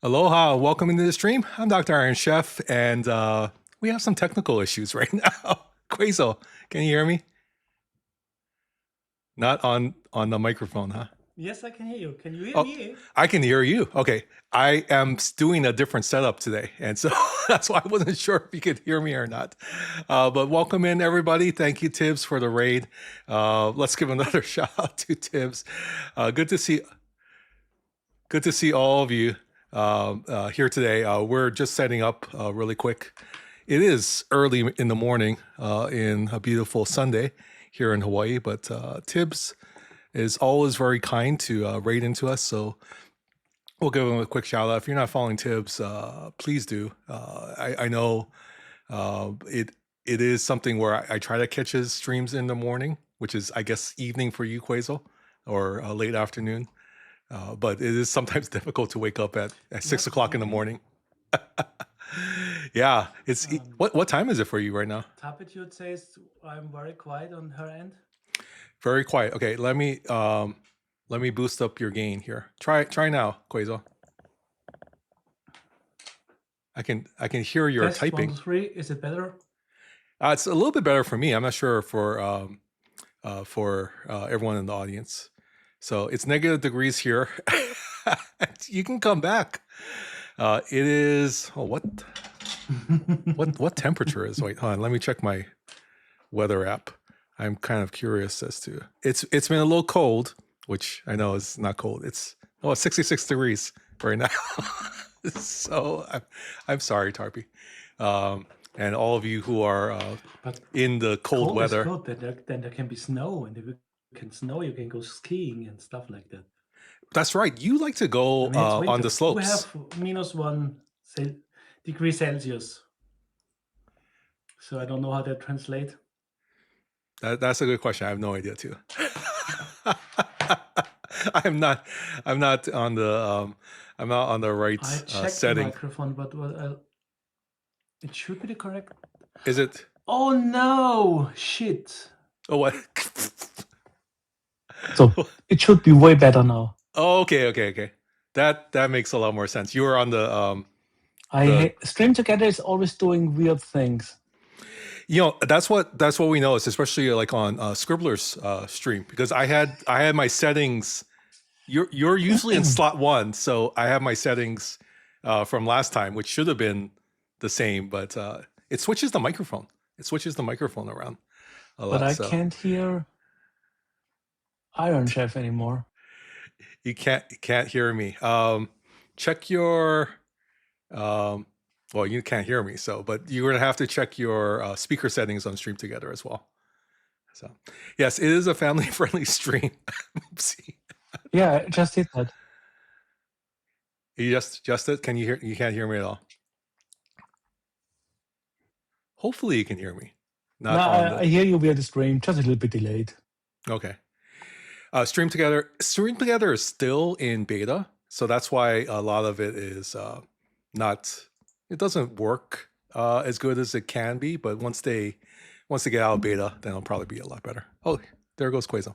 Aloha, welcome into the stream. I'm Dr. Iron Chef, and we have some technical issues right now. Quazel, can you hear me? Not on the microphone, huh? Yes, I can hear you. Can you hear Oh, me? I can hear you. Okay, I am doing a different setup today, and so that's why I wasn't sure if you could hear me or not. But welcome in, everybody. Thank you, Tibbs, for the raid. Let's give another shout out to Tibbs. Good to see. Good to see all of you here today. We're just setting up really quick. It is early in the morning in a beautiful Sunday here in Hawaii, but Tibbs is always very kind to raid into us. So we'll give him a quick shout out. If you're not following Tibbs, please do. I know it is something where I try to catch his streams in the morning, which is, I guess, evening for you, Quazel, or late afternoon. But it is sometimes difficult to wake up at 6 o'clock in the morning. Yeah, it's what time is it for you right now? Tapitude says I'm very quiet on her end. Very quiet. Okay, let me boost up your gain here. Try now, Quazel. I can hear your Test, typing. 1, 2, 3. Is it better? It's a little bit better for me. I'm not sure for everyone in the audience. So it's negative degrees here. You can come back. It is what temperature is? Wait, hold on. Let me check my weather app. I'm kind of curious as to it's been a little cold, which I know is not cold. It's 66 degrees right now. So I'm sorry, Tarpy. And all of you who are in the cold weather. Cold is good. Then there can be snow, and if you can snow, you can go skiing and stuff like that. That's right. You like to go on the slopes. We have -1 degree Celsius. So I don't know how that translates. That's a good question. I have no idea too. I'm not on the right I checked setting. the microphone, but it should be the correct. Is it? Oh no! Shit. Oh, what? So it should be way better now. Oh, okay. That makes a lot more sense. You were on the Stream Together is always doing weird things. You know, that's what we know. It's especially like on Scribbler's stream, because I had my settings. You're usually in slot 1, so I have my settings from last time, which should have been the same, but it switches the microphone. It switches the microphone around a lot. But I can't hear Iron Chef anymore. You can't hear me. Check your. Well, you can't hear me, but you're gonna have to check your speaker settings on Stream Together as well. So, yes, it is a family-friendly stream. Oopsie. Yeah, I just did that. You just it? Can you hear? You can't hear me at all. Hopefully, you can hear me. I hear you via the stream, just a little bit delayed. Okay. Stream Together is still in beta, so that's why a lot of it is not. It doesn't work as good as it can be, but once they get out of beta, then it'll probably be a lot better. Oh, there goes Quazel.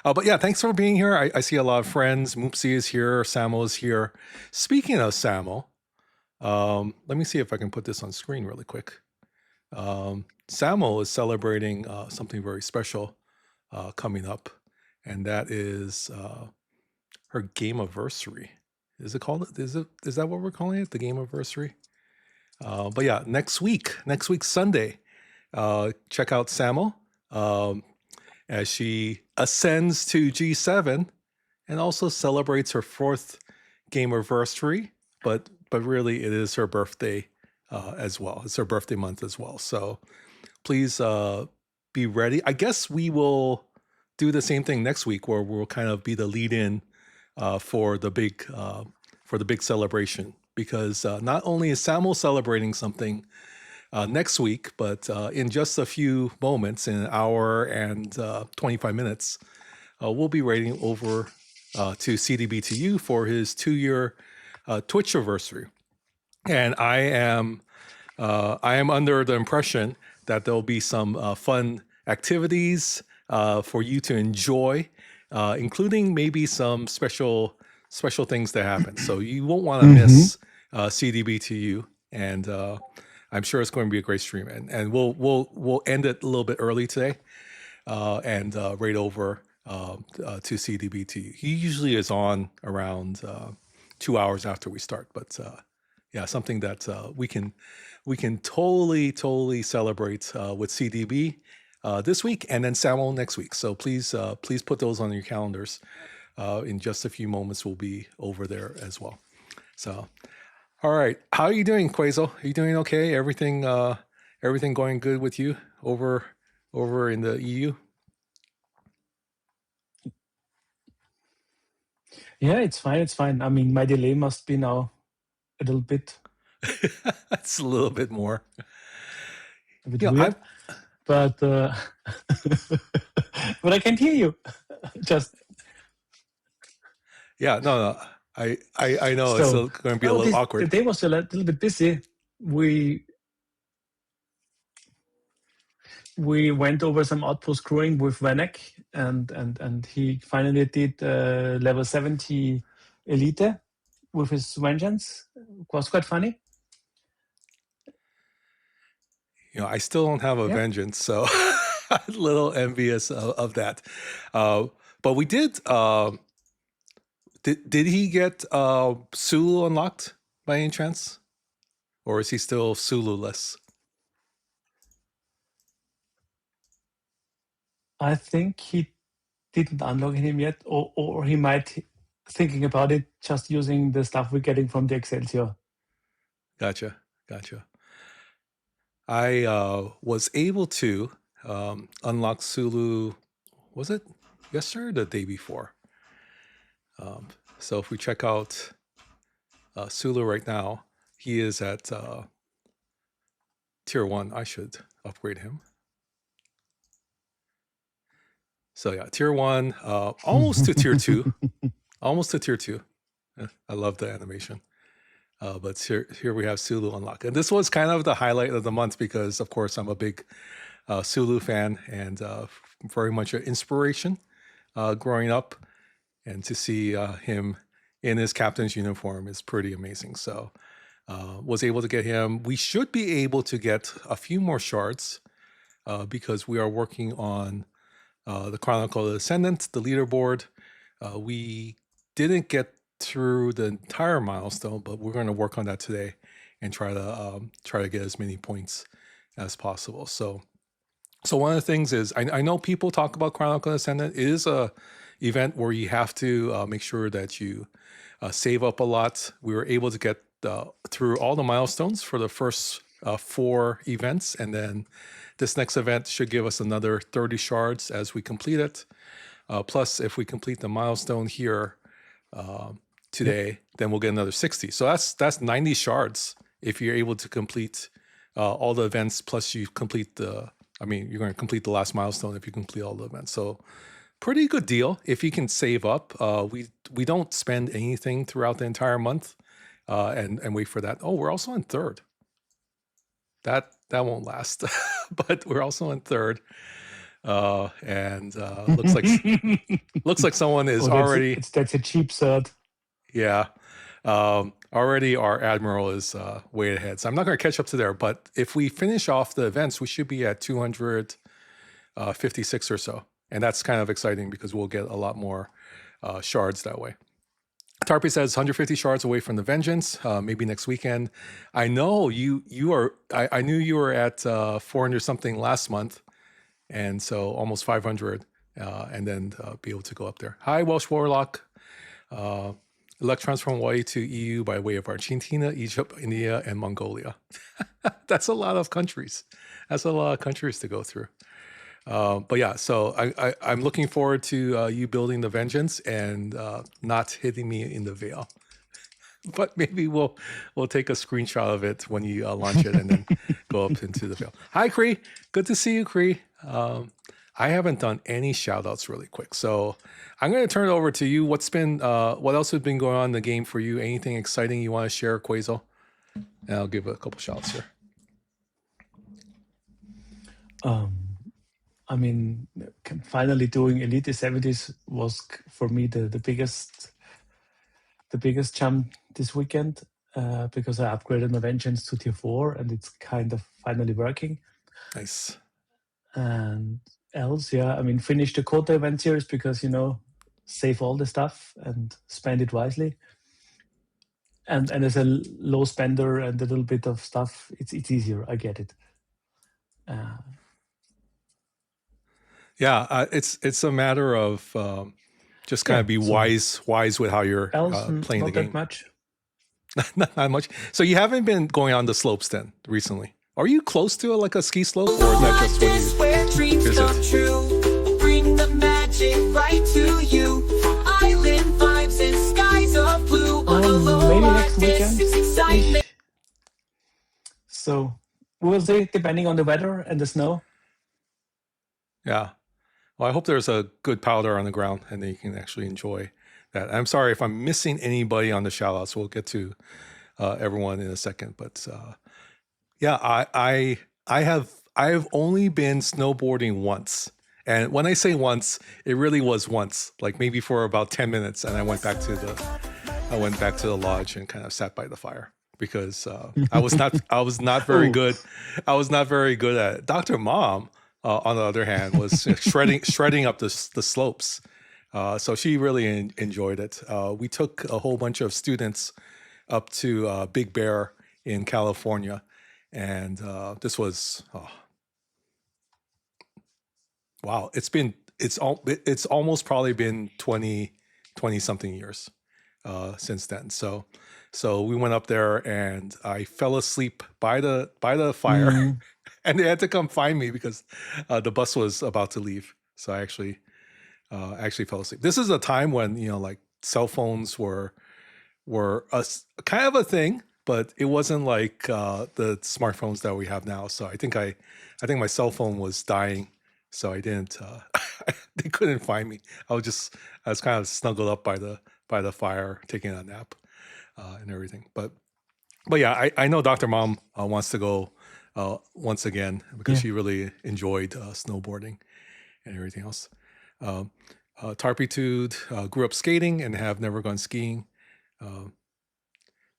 But yeah, thanks for being here. I see a lot of friends. Moopsie is here. Samo is here. Speaking of Samo, let me see if I can put this on screen really quick. Samo is celebrating something very special coming up, and that is her game anniversary. Is it called? Is that what we're calling it? The game anniversary? But yeah, next week Sunday, check out Samo as she ascends to G7 and also celebrates her 4th game anniversary. But really, it is her birthday as well. It's her birthday month as well. So please be ready. I guess we will do the same thing next week, where we'll kind of be the lead-in for the big celebration. Because not only is Samo celebrating something next week, but in just a few moments, in an hour and 25 minutes, we'll be raiding over to CDB2U for his 2-year Twitch anniversary. And I am under the impression that there'll be some fun activities for you to enjoy, including maybe some special special things that happen. So you won't want to Mm-hmm. miss CDBTU, and I'm sure it's going to be a great stream. And we'll end it a little bit early today, and right over to CDBTU. He usually is on around 2 hours after we start, but yeah, something that we can totally celebrate with CDB this week, and then Samuel next week. So please put those on your calendars. In just a few moments, we'll be over there as well. So, all right, how are you doing, Quasel? Are you doing okay? Everything going good with you over in the EU? Yeah, it's fine. It's fine. I mean, my delay must be now a little bit That's a little bit more. weird, but but I can't hear you. Just no. I know it's so. still going to be a little The awkward. day was a little bit busy. We went over some outpost crewing with Vanek, and he finally did level 70 elite with his vengeance. It was quite funny. I still don't have a vengeance, so a little envious of that. But we did. Did he get Sulu unlocked by any chance, or is he still Sulu-less? I think he didn't unlock him yet, or he might thinking about it just using the stuff we're getting from the Excelsior. Gotcha. I was able to unlock Sulu. Was it yesterday or the day before? So if we check out Sulu right now, he is at tier 1. I should upgrade him. So yeah, tier 1, almost to tier 2. Almost to tier 2. I love the animation. But here we have Sulu unlock. And this was kind of the highlight of the month because, of course, I'm a big Sulu fan and very much an inspiration growing up. And to see him in his captain's uniform is pretty amazing. So was able to get him. We should be able to get a few more shards because we are working on the Chronicle of the Ascendant, the leaderboard. We didn't get through the entire milestone, but we're going to work on that today and try to get as many points as possible. So one of the things is I know people talk about Chronicle of the Ascendant. It is a event where you have to make sure that you save up a lot. We were able to get through all the milestones for the first 4 events, and then this next event should give us another 30 shards as we complete it. Plus, if we complete the milestone here today, then we'll get another 60. So that's 90 shards if you're able to complete all the events. Plus, you complete you're going to complete the last milestone if you complete all the events. So pretty good deal if you can save up. We don't spend anything throughout the entire month and wait for that. Oh, we're also in 3rd. That won't last, but we're also in 3rd. And looks like someone is already. That's a cheap third. Yeah. Already our admiral is way ahead. So I'm not going to catch up to there, but if we finish off the events, we should be at 256 or so. And that's kind of exciting because we'll get a lot more shards that way. Tarpy says 150 shards away from the vengeance, maybe next weekend. I know you are, I knew you were at 400 something last month. And so almost 500, and then be able to go up there. Hi, Welsh Warlock. Electrons from Hawaii to EU by way of Argentina, Egypt, India, and Mongolia. That's a lot of countries. That's a lot of countries to go through. But yeah, so I'm looking forward to you building the vengeance and not hitting me in the veil. But maybe we'll take a screenshot of it when you launch it and then go up into the veil. Hi, Cree. Good to see you, Cree. I haven't done any shout outs really quick. So I'm going to turn it over to you. What else has been going on in the game for you? Anything exciting you want to share, Quasel? And I'll give a couple shouts here. I mean, finally doing Elite 70s was for me the biggest the biggest jump this weekend because I upgraded my Vengeance to tier 4 and it's kind of finally working. Nice. And else, yeah, I mean, finish the quota event series because, save all the stuff and spend it wisely. And as a low spender and a little bit of stuff, it's easier. I get it. Yeah, it's a matter of just kind of be wise with how you're playing the game. Not that much. Not much. So you haven't been going on the slopes then recently? Are you close to like a ski slope, or is that just when you dreams come true? Bring the magic right to you. Island vibes and skies of blue. Maybe next weekend. So we'll see, depending on the weather and the snow. Yeah. Well, I hope there's a good powder on the ground and then you can actually enjoy that. I'm sorry if I'm missing anybody on the shout outs. We'll get to everyone in a second. But yeah, I have only been snowboarding once. And when I say once, it really was once, like maybe for about 10 minutes. And I went back to the lodge and kind of sat by the fire because I was not very good. I was not very good at it. Dr. Mom, on the other hand, was shredding up the slopes. So she really enjoyed it. We took a whole bunch of students up to Big Bear in California, and this was wow. It's almost probably been 20 something years since then. So we went up there, and I fell asleep by the fire. And they had to come find me because the bus was about to leave. So I actually fell asleep. This is a time when like cell phones were a kind of a thing, but it wasn't like the smartphones that we have now. So I think my cell phone was dying, so I didn't. They couldn't find me. I was kind of snuggled up by the fire, taking a nap and everything. But yeah, I know Dr. Mom wants to go. Once again, because she really enjoyed snowboarding and everything else. Tarpitude grew up skating and have never gone skiing.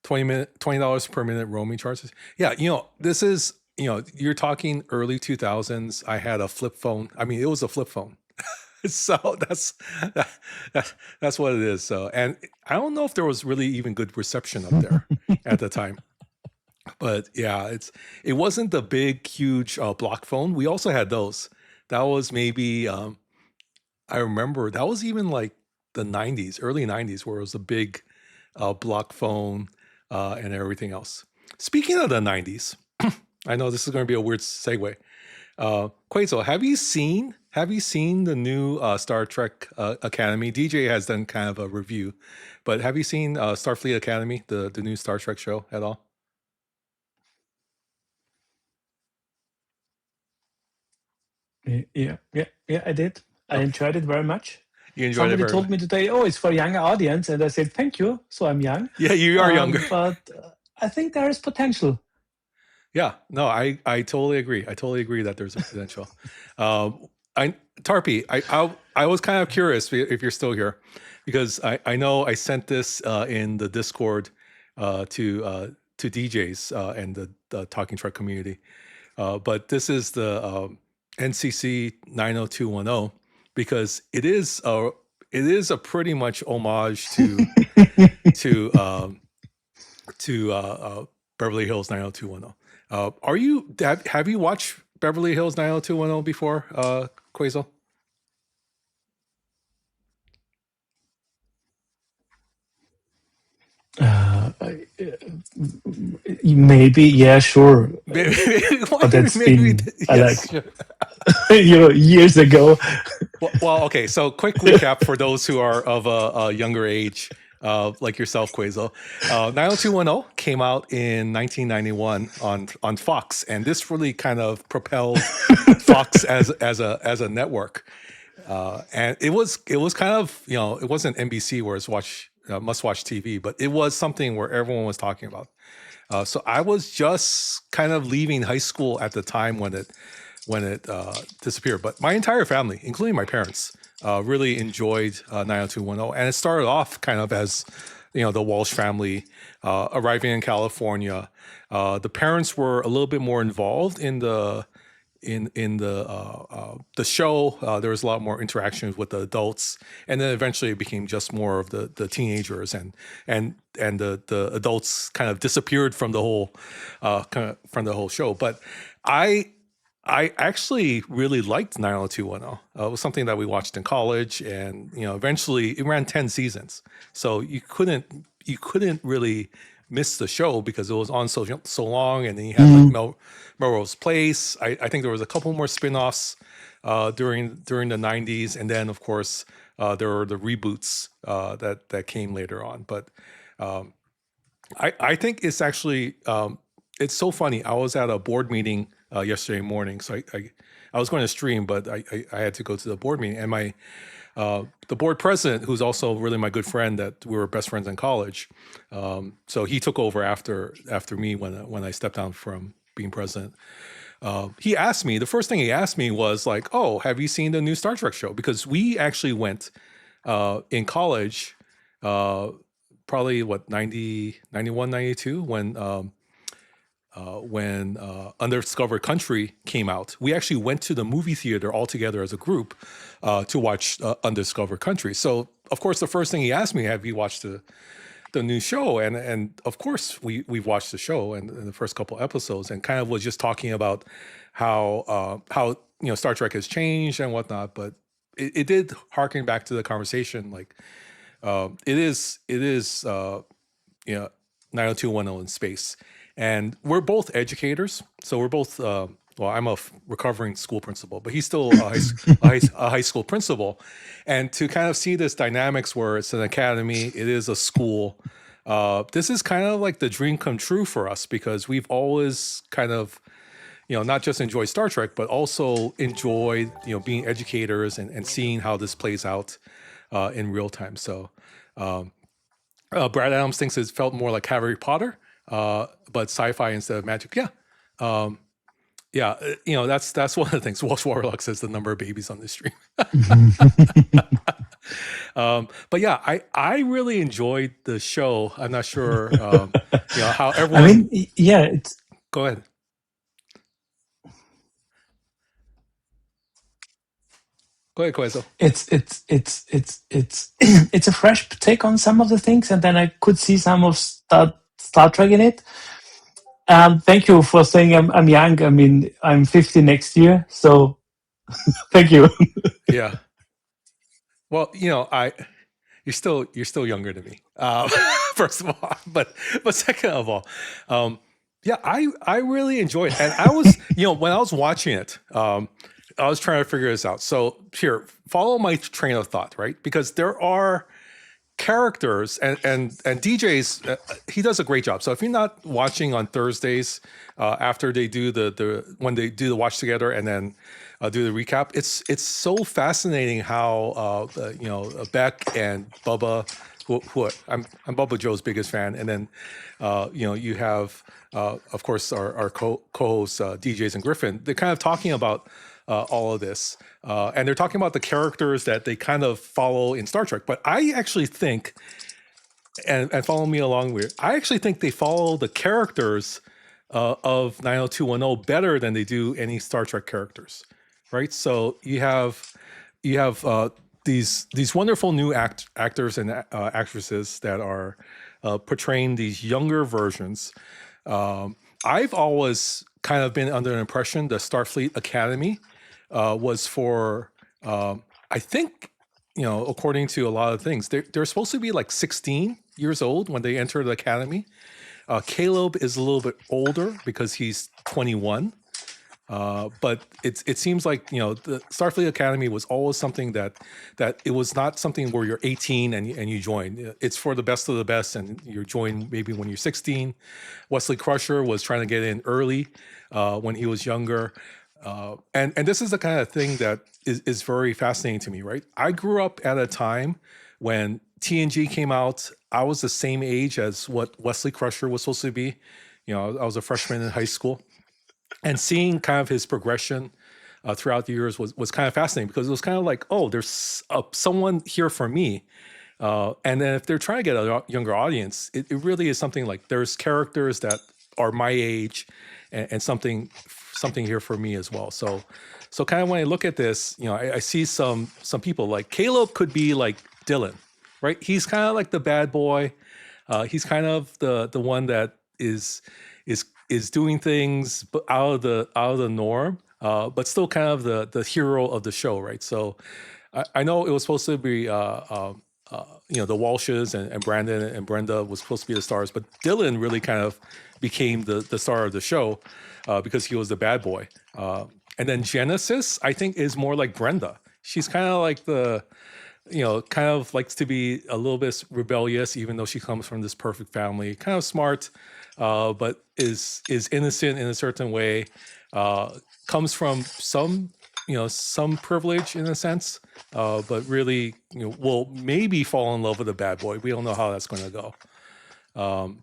$20 per minute roaming charges. Yeah, this is you're talking early 2000s. I had a flip phone. I mean, it was a flip phone. So that's what it is. So, and I don't know if there was really even good reception up there at the time. But yeah, it wasn't the big, huge block phone. We also had those. That was maybe I remember that was even like the 90s, early 90s, where it was a big block phone and everything else. Speaking of the 90s, I know this is going to be a weird segue. Quetzal, have you seen the new Star Trek Academy? DJ has done kind of a review, but have you seen Starfleet Academy, the new Star Trek show at all? Yeah, I did. I enjoyed it very much. You enjoyed Somebody it very told me today, it's for a younger audience, and I said, thank you. So I'm young. Yeah, you are younger. But I think there is potential. Yeah, no, I totally agree. I totally agree that there's a potential. Tarpy, I was kind of curious if you're still here, because I know I sent this in the Discord to DJs and the Talking Truck community, but this is the NCC 90210 because it is a pretty much homage to Beverly Hills 90210. Have you watched Beverly Hills 90210 before, Quetzal? Maybe, yeah, sure. But that's been years ago. Well, okay. So, quick recap for those who are of a younger age, like yourself, Quetzal. 90210 came out in 1991 on Fox, and this really kind of propelled Fox as a network. And it was kind of it wasn't NBC where it's must watch TV, but it was something where everyone was talking about. So I was just kind of leaving high school at the time when it disappeared. But my entire family, including my parents, really enjoyed 90210, and it started off kind of as the Walsh family arriving in California. The parents were a little bit more involved in the show. There was a lot more interactions with the adults, and then eventually it became just more of the teenagers, and the adults kind of disappeared from the whole show. But I actually really liked 90210. It was something that we watched in college, and eventually it ran 10 seasons, so you couldn't really miss the show because it was on so long, and then you had like Melrose Place. I think there was a couple more spin-offs during the 90s, and then of course there were the reboots that came later on. But I think it's actually it's so funny. I was at a board meeting yesterday morning, so I was going to stream, but I had to go to the board meeting, and my the board president, who's also really my good friend, that we were best friends in college, so he took over after me when I stepped down from being president. He asked me, the first thing he asked me was like, "Oh, have you seen the new Star Trek show?" Because we actually went in college, probably 90, 91, 92, when Undiscovered Country came out. We actually went to the movie theater all together as a group to watch Undiscovered Country. So, of course, the first thing he asked me, "Have you watched the new show?" And of course, we watched the show and the first couple episodes, and kind of was just talking about how Star Trek has changed and whatnot. But it did harken back to the conversation, like it is 90210 in space. And we're both educators, so we're both. Well, I'm a recovering school principal, but he's still a high school principal. And to kind of see this dynamics where it's an academy, it is a school. This is kind of like the dream come true for us, because we've always kind of, not just enjoyed Star Trek, but also enjoyed, being educators and seeing how this plays out in real time. So Brad Adams thinks it felt more like Harry Potter. But sci-fi instead of magic. Yeah. That's one of the things. Walsh Warlock says the number of babies on this stream. But yeah, I really enjoyed the show. I'm not sure, how everyone. I mean, yeah, it's. Go ahead. Go ahead, so. It's it's a fresh take on some of the things, and then I could see some of Star Trek in it. Thank you for saying I'm young. I mean, I'm 50 next year, so thank you. Yeah. Well, you're still younger than me. First of all, but second of all, yeah, I really enjoyed it, and I was, when I was watching it, I was trying to figure this out. So here, follow my train of thought, right? Because there are characters and DJ's, he does a great job. So if you're not watching on Thursdays after they do when they do the watch together and then do the recap, it's so fascinating how Beck and Bubba, who I'm Bubba Joe's biggest fan, and then you have of course our co-hosts DJs and Griffin. They're kind of talking about all of this. And they're talking about the characters that they kind of follow in Star Trek. But I actually think, and follow me along with, I actually think they follow the characters of 90210 better than they do any Star Trek characters, right? So you have these wonderful new actors and actresses that are portraying these younger versions. I've always kind of been under the impression the Starfleet Academy was for, I think, according to a lot of things, they're supposed to be like 16 years old when they enter the academy. Caleb is a little bit older because he's 21. But it seems like, the Starfleet Academy was always something that it was not something where you're 18 and you join. It's for the best of the best, and you join maybe when you're 16. Wesley Crusher was trying to get in early when he was younger. And this is the kind of thing that is very fascinating to me, right? I grew up at a time when TNG came out. I was the same age as what Wesley Crusher was supposed to be. I was a freshman in high school. And seeing kind of his progression throughout the years was kind of fascinating, because it was kind of like, oh, there's someone here for me And then if they're trying to get a younger audience, it really is something like there's characters that are my age, and something here for me as well. So kind of when I look at this, I see some people like Caleb could be like Dylan, right? He's kind of like the bad boy. He's kind of the one that is doing things but out of the norm, but still kind of the hero of the show, right? So I know it was supposed to be the Walshes and Brandon and Brenda was supposed to be the stars, but Dylan really kind of became the star of the show because he was the bad boy. And then Genesis, I think, is more like Brenda. She's kind of like kind of likes to be a little bit rebellious, even though she comes from this perfect family, kind of smart, but is innocent in a certain way, comes from some privilege in a sense, but really, will maybe fall in love with a bad boy. We don't know how that's going to go.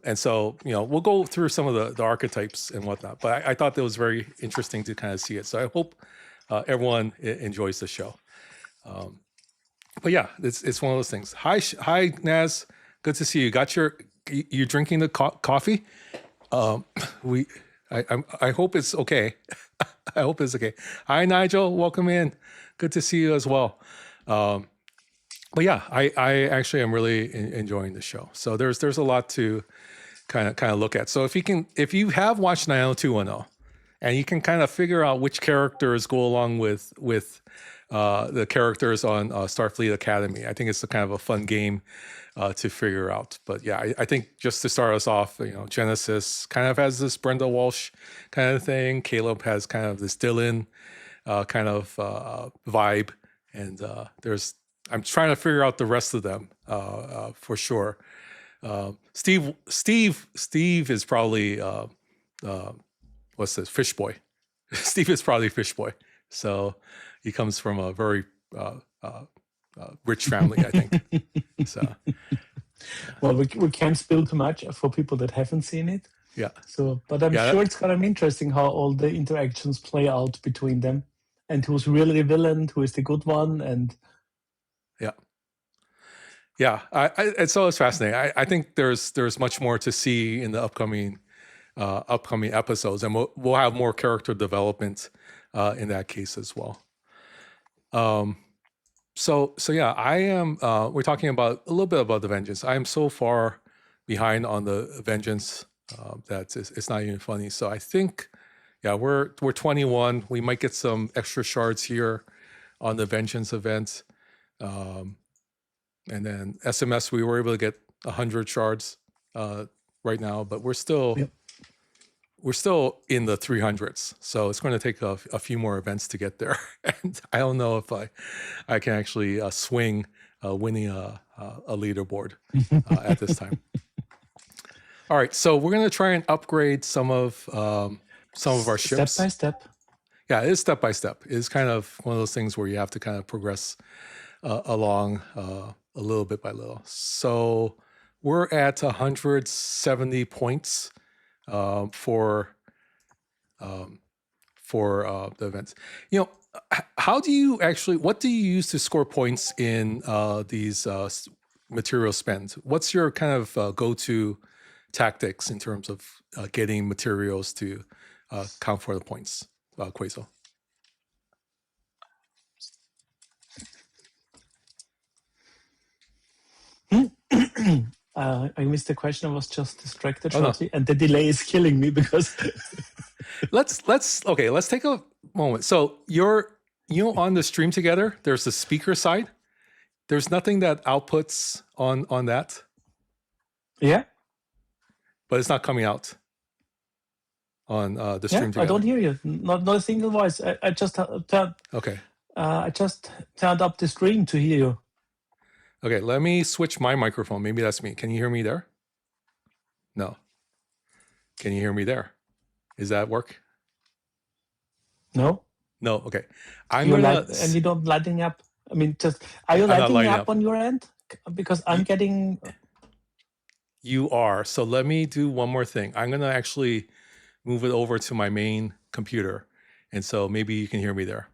And so, we'll go through some of the archetypes and whatnot, but I thought that was very interesting to kind of see it. So I hope everyone enjoys the show. But yeah, it's one of those things. Hi, Naz. Good to see you. You're drinking the coffee? I hope it's okay. I hope it's okay. Hi, Nigel. Welcome in. Good to see you as well. But yeah, I actually am really enjoying the show. So there's a lot to kind of look at. So if you have watched 90210 and you can kind of figure out which characters go along with the characters on Starfleet Academy, I think it's a kind of a fun game to figure out. But yeah, I think just to start us off, Genesis kind of has this Brenda Walsh kind of thing. Caleb has kind of this Dylan kind of vibe, and I'm trying to figure out the rest of them for sure. Steve is probably what's this? Fish Boy. Steve is probably Fish Boy. So he comes from a very rich family, I think. So, well, we can't spill too much for people that haven't seen it. Yeah. So, but I'm sure it's gonna be interesting how all the interactions play out between them, and who's really the villain, who is the good one, and yeah. It's always fascinating. I think there's much more to see in the upcoming episodes, and we'll have more character development in that case as well. So yeah, I am. We're talking about a little bit about the Vengeance. I am so far behind on the Vengeance that it's not even funny. So I think, yeah, we're 21. We might get some extra shards here on the Vengeance event, and then SMS we were able to get 100 shards right now, but we're still. Yep. We're still in the 300s, so it's going to take a few more events to get there. And I don't know if I can actually swing winning a leaderboard at this time. All right, so we're going to try and upgrade some of our ships. Step by step. Yeah, it is step by step. It's kind of one of those things where you have to kind of progress along a little bit by little. So we're at 170 points. For the events. How do you actually, what do you use to score points in these material spend? What's your kind of go-to tactics in terms of getting materials to count for the points, Quasel? I missed the question. I was just distracted shortly, and the delay is killing me because. let's take a moment. So you're on the stream together. There's the speaker side. There's nothing that outputs on that. Yeah, but it's not coming out on the stream together. I don't hear you. Not a single voice. I just turned. Okay. I just turned up the stream to hear you. Okay, let me switch my microphone. Maybe that's me. Can you hear me there? No. Can you hear me there? Is that work? No. No. Okay. And you don't lighting up. I mean, just are you lighting up on your end? Because I'm getting. You are. So let me do one more thing. I'm gonna actually move it over to my main computer, and so maybe you can hear me there.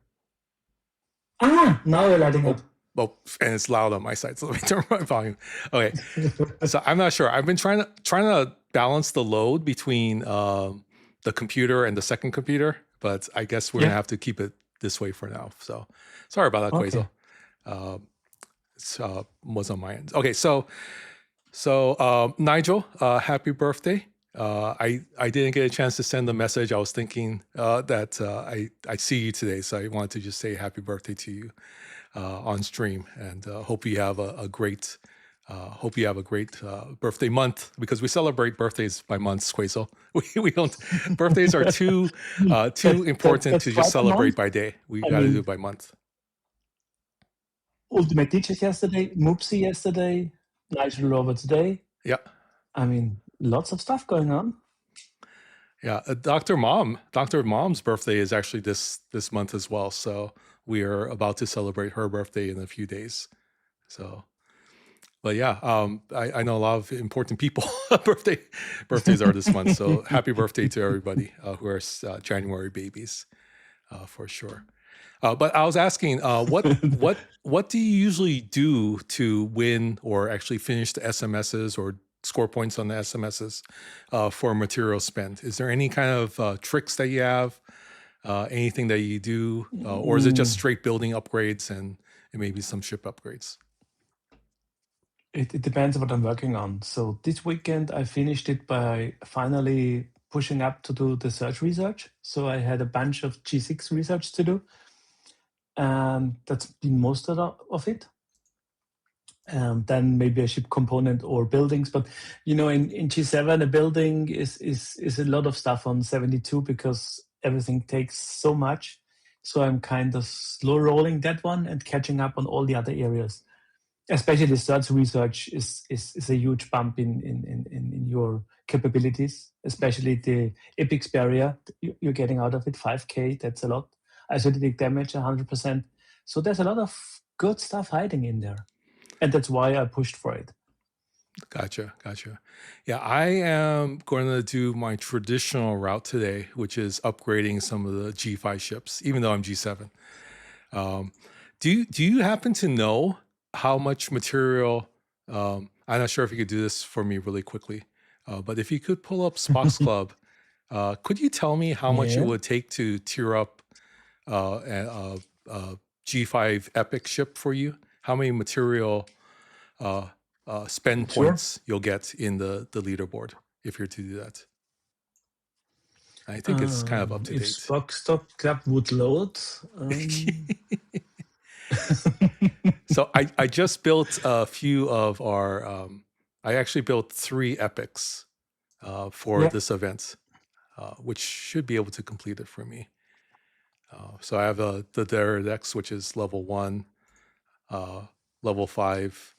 Now you're lighting up. well, and it's loud on my side, so let me turn my volume. Okay, so I'm not sure. I've been trying to balance the load between the computer and the second computer, but I guess we're Yeah. gonna have to keep it this way for now. So sorry about that, Okay. Quasel. Was on my end. Okay, so Nigel, happy birthday. I didn't get a chance to send a message. I was thinking that I see you today, so I wanted to just say happy birthday to you on stream, and hope you have a great birthday month, because we celebrate birthdays by months, Quasel. We don't. Birthdays are too important That's to just quite a celebrate month. by day. We I got to do mean, it by month. Ultimate Teachers yesterday, Moopsy yesterday, Nigel Roberts today. Yeah. I mean, lots of stuff going on. Yeah, Dr. Mom's birthday is actually this month as well. So we are about to celebrate her birthday in a few days. So, but yeah, I know a lot of important people birthdays are this month. So happy birthday to everybody who are January babies, for sure. But I was asking, what do you usually do to win or actually finish the SMSs or score points on the SMSs for material spend? Is there any kind of tricks that you have? Anything that you do, or is it just straight building upgrades and maybe some ship upgrades? It depends what I'm working on. So this weekend I finished it by finally pushing up to do the search research. So I had a bunch of G6 research to do, and that's been most of it. Then maybe a ship component or buildings. But in G7 a building is a lot of stuff on 72 because everything takes so much. So I'm kind of slow rolling that one and catching up on all the other areas. Especially the search research is a huge bump in your capabilities, especially the Epics barrier you're getting out of it, 5K, that's a lot. Isolated damage, 100%. So there's a lot of good stuff hiding in there. And that's why I pushed for it. Gotcha. Yeah, I am going to do my traditional route today, which is upgrading some of the G5 ships, even though I'm G7. Do you happen to know how much material? I'm not sure if you could do this for me really quickly, but if you could pull up Spock's Club, could you tell me how much it Yeah. would take to tier up a G5 Epic ship for you? How many material spend Sure. points you'll get in the leaderboard if you're to do that? I think it's kind of up to If date. Spock's Club would load. So I just built a few of our. I actually built 3 epics for Yeah. this event, which should be able to complete it for me. So I have the Deredex, which is level 1, level 5.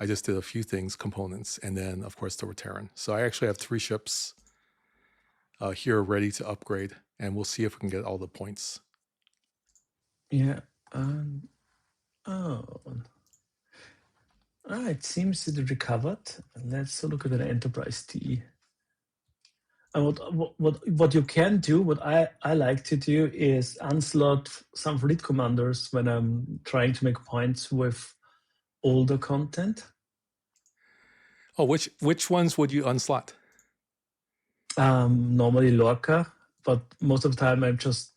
I just did a few things, components, and then of course the Reteran. So I actually have 3 ships here ready to upgrade, and we'll see if we can get all the points. Yeah. It seems it recovered. Let's look at the Enterprise T. And what you can do, what I like to do is unslot some fleet commanders when I'm trying to make points with older content. Oh, which ones would you unslot? Normally Lorca, but most of the time I'm just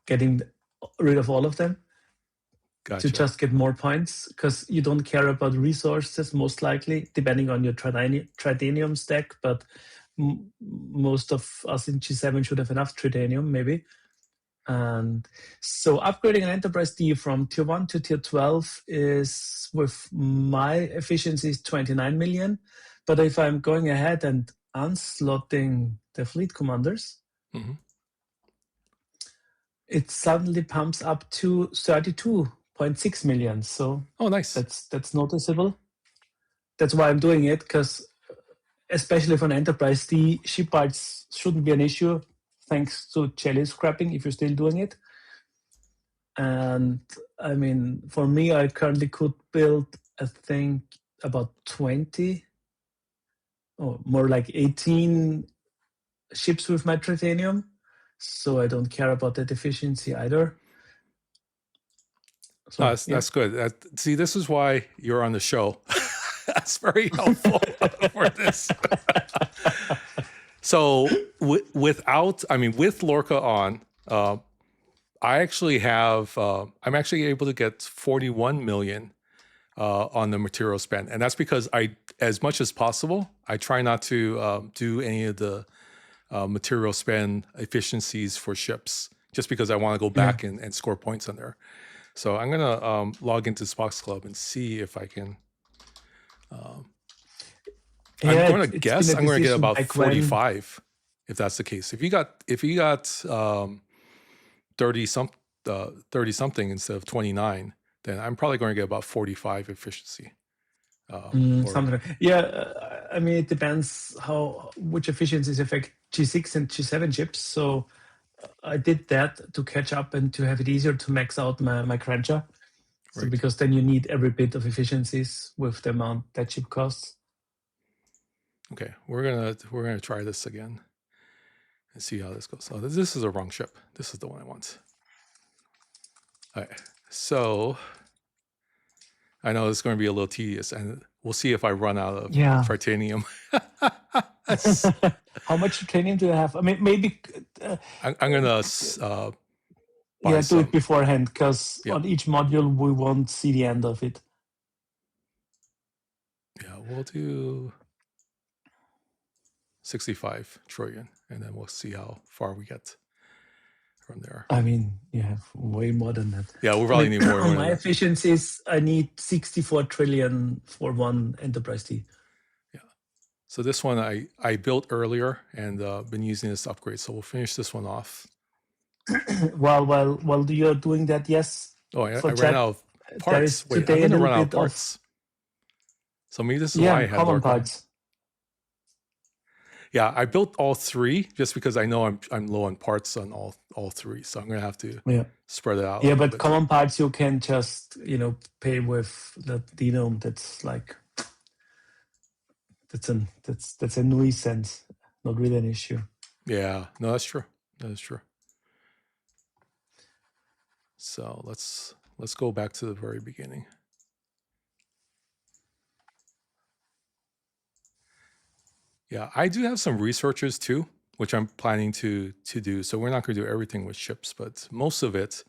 getting rid of all of them. Gotcha. To just get more points, because you don't care about resources, most likely, depending on your Tridanium stack, but most of us in G7 should have enough Tridanium, maybe. And so upgrading an Enterprise D from tier 1 to tier 12 is, with my efficiency, is 29 million. But if I'm going ahead and unslotting the fleet commanders, it suddenly pumps up to 32.6 million. So oh, nice. That's noticeable. That's why I'm doing it, because especially for an Enterprise D, ship parts shouldn't be an issue, thanks to jelly scrapping if you're still doing it. And I mean, for me, I currently could build, I think, about 20 or more like 18 ships with my Tritanium. So I don't care about that efficiency either. So No, yeah. that's good. See, this is why you're on the show. That's very helpful for this. So with Lorca on, I actually have, I'm actually able to get 41 million on the material spend. And that's because as much as possible, I try not to do any of the material spend efficiencies for ships, just because I want to go back and score points on there. So I'm going to log into Spox Club and see if I can. I'm going to guess I'm going to get about 45 if that's the case. If you got 30 something instead of 29, then I'm probably going to get about 45 efficiency. Something. Yeah, I mean, it depends which efficiencies affect G6 and G7 chips. So I did that to catch up and to have it easier to max out my cruncher. So Right. because then you need every bit of efficiencies with the amount that chip costs. Okay, we're gonna try this again and see how this goes. Oh, this is a wrong ship. This is the one I want. All right, so I know it's going to be a little tedious, and we'll see if I run out of titanium. How much titanium do you have? I mean, maybe I'm gonna buy do some. it beforehand, because on each module we won't see the end of it. Yeah, we'll do 65 trillion, and then we'll see how far we get from there. I mean, you have way more than that. Yeah, we'll probably need more. On my efficiencies, I need 64 trillion for one Enterprise D. Yeah. So this one I built earlier and been using this upgrade. So we'll finish this one off. While you're doing that, yes. Oh, I ran out of parts. Wait, I'm gonna run out of parts. So maybe this is why I had common parts. Yeah, I built all three just because I know I'm low on parts on all three. So I'm gonna have to spread it out. Yeah, but common parts you can just pay with the Denome. That's like that's a nuisance, not really an issue. Yeah, no, that's true. That is true. So let's go back to the very beginning. Yeah, I do have some researchers too, which I'm planning to do. So we're not going to do everything with ships, but most of it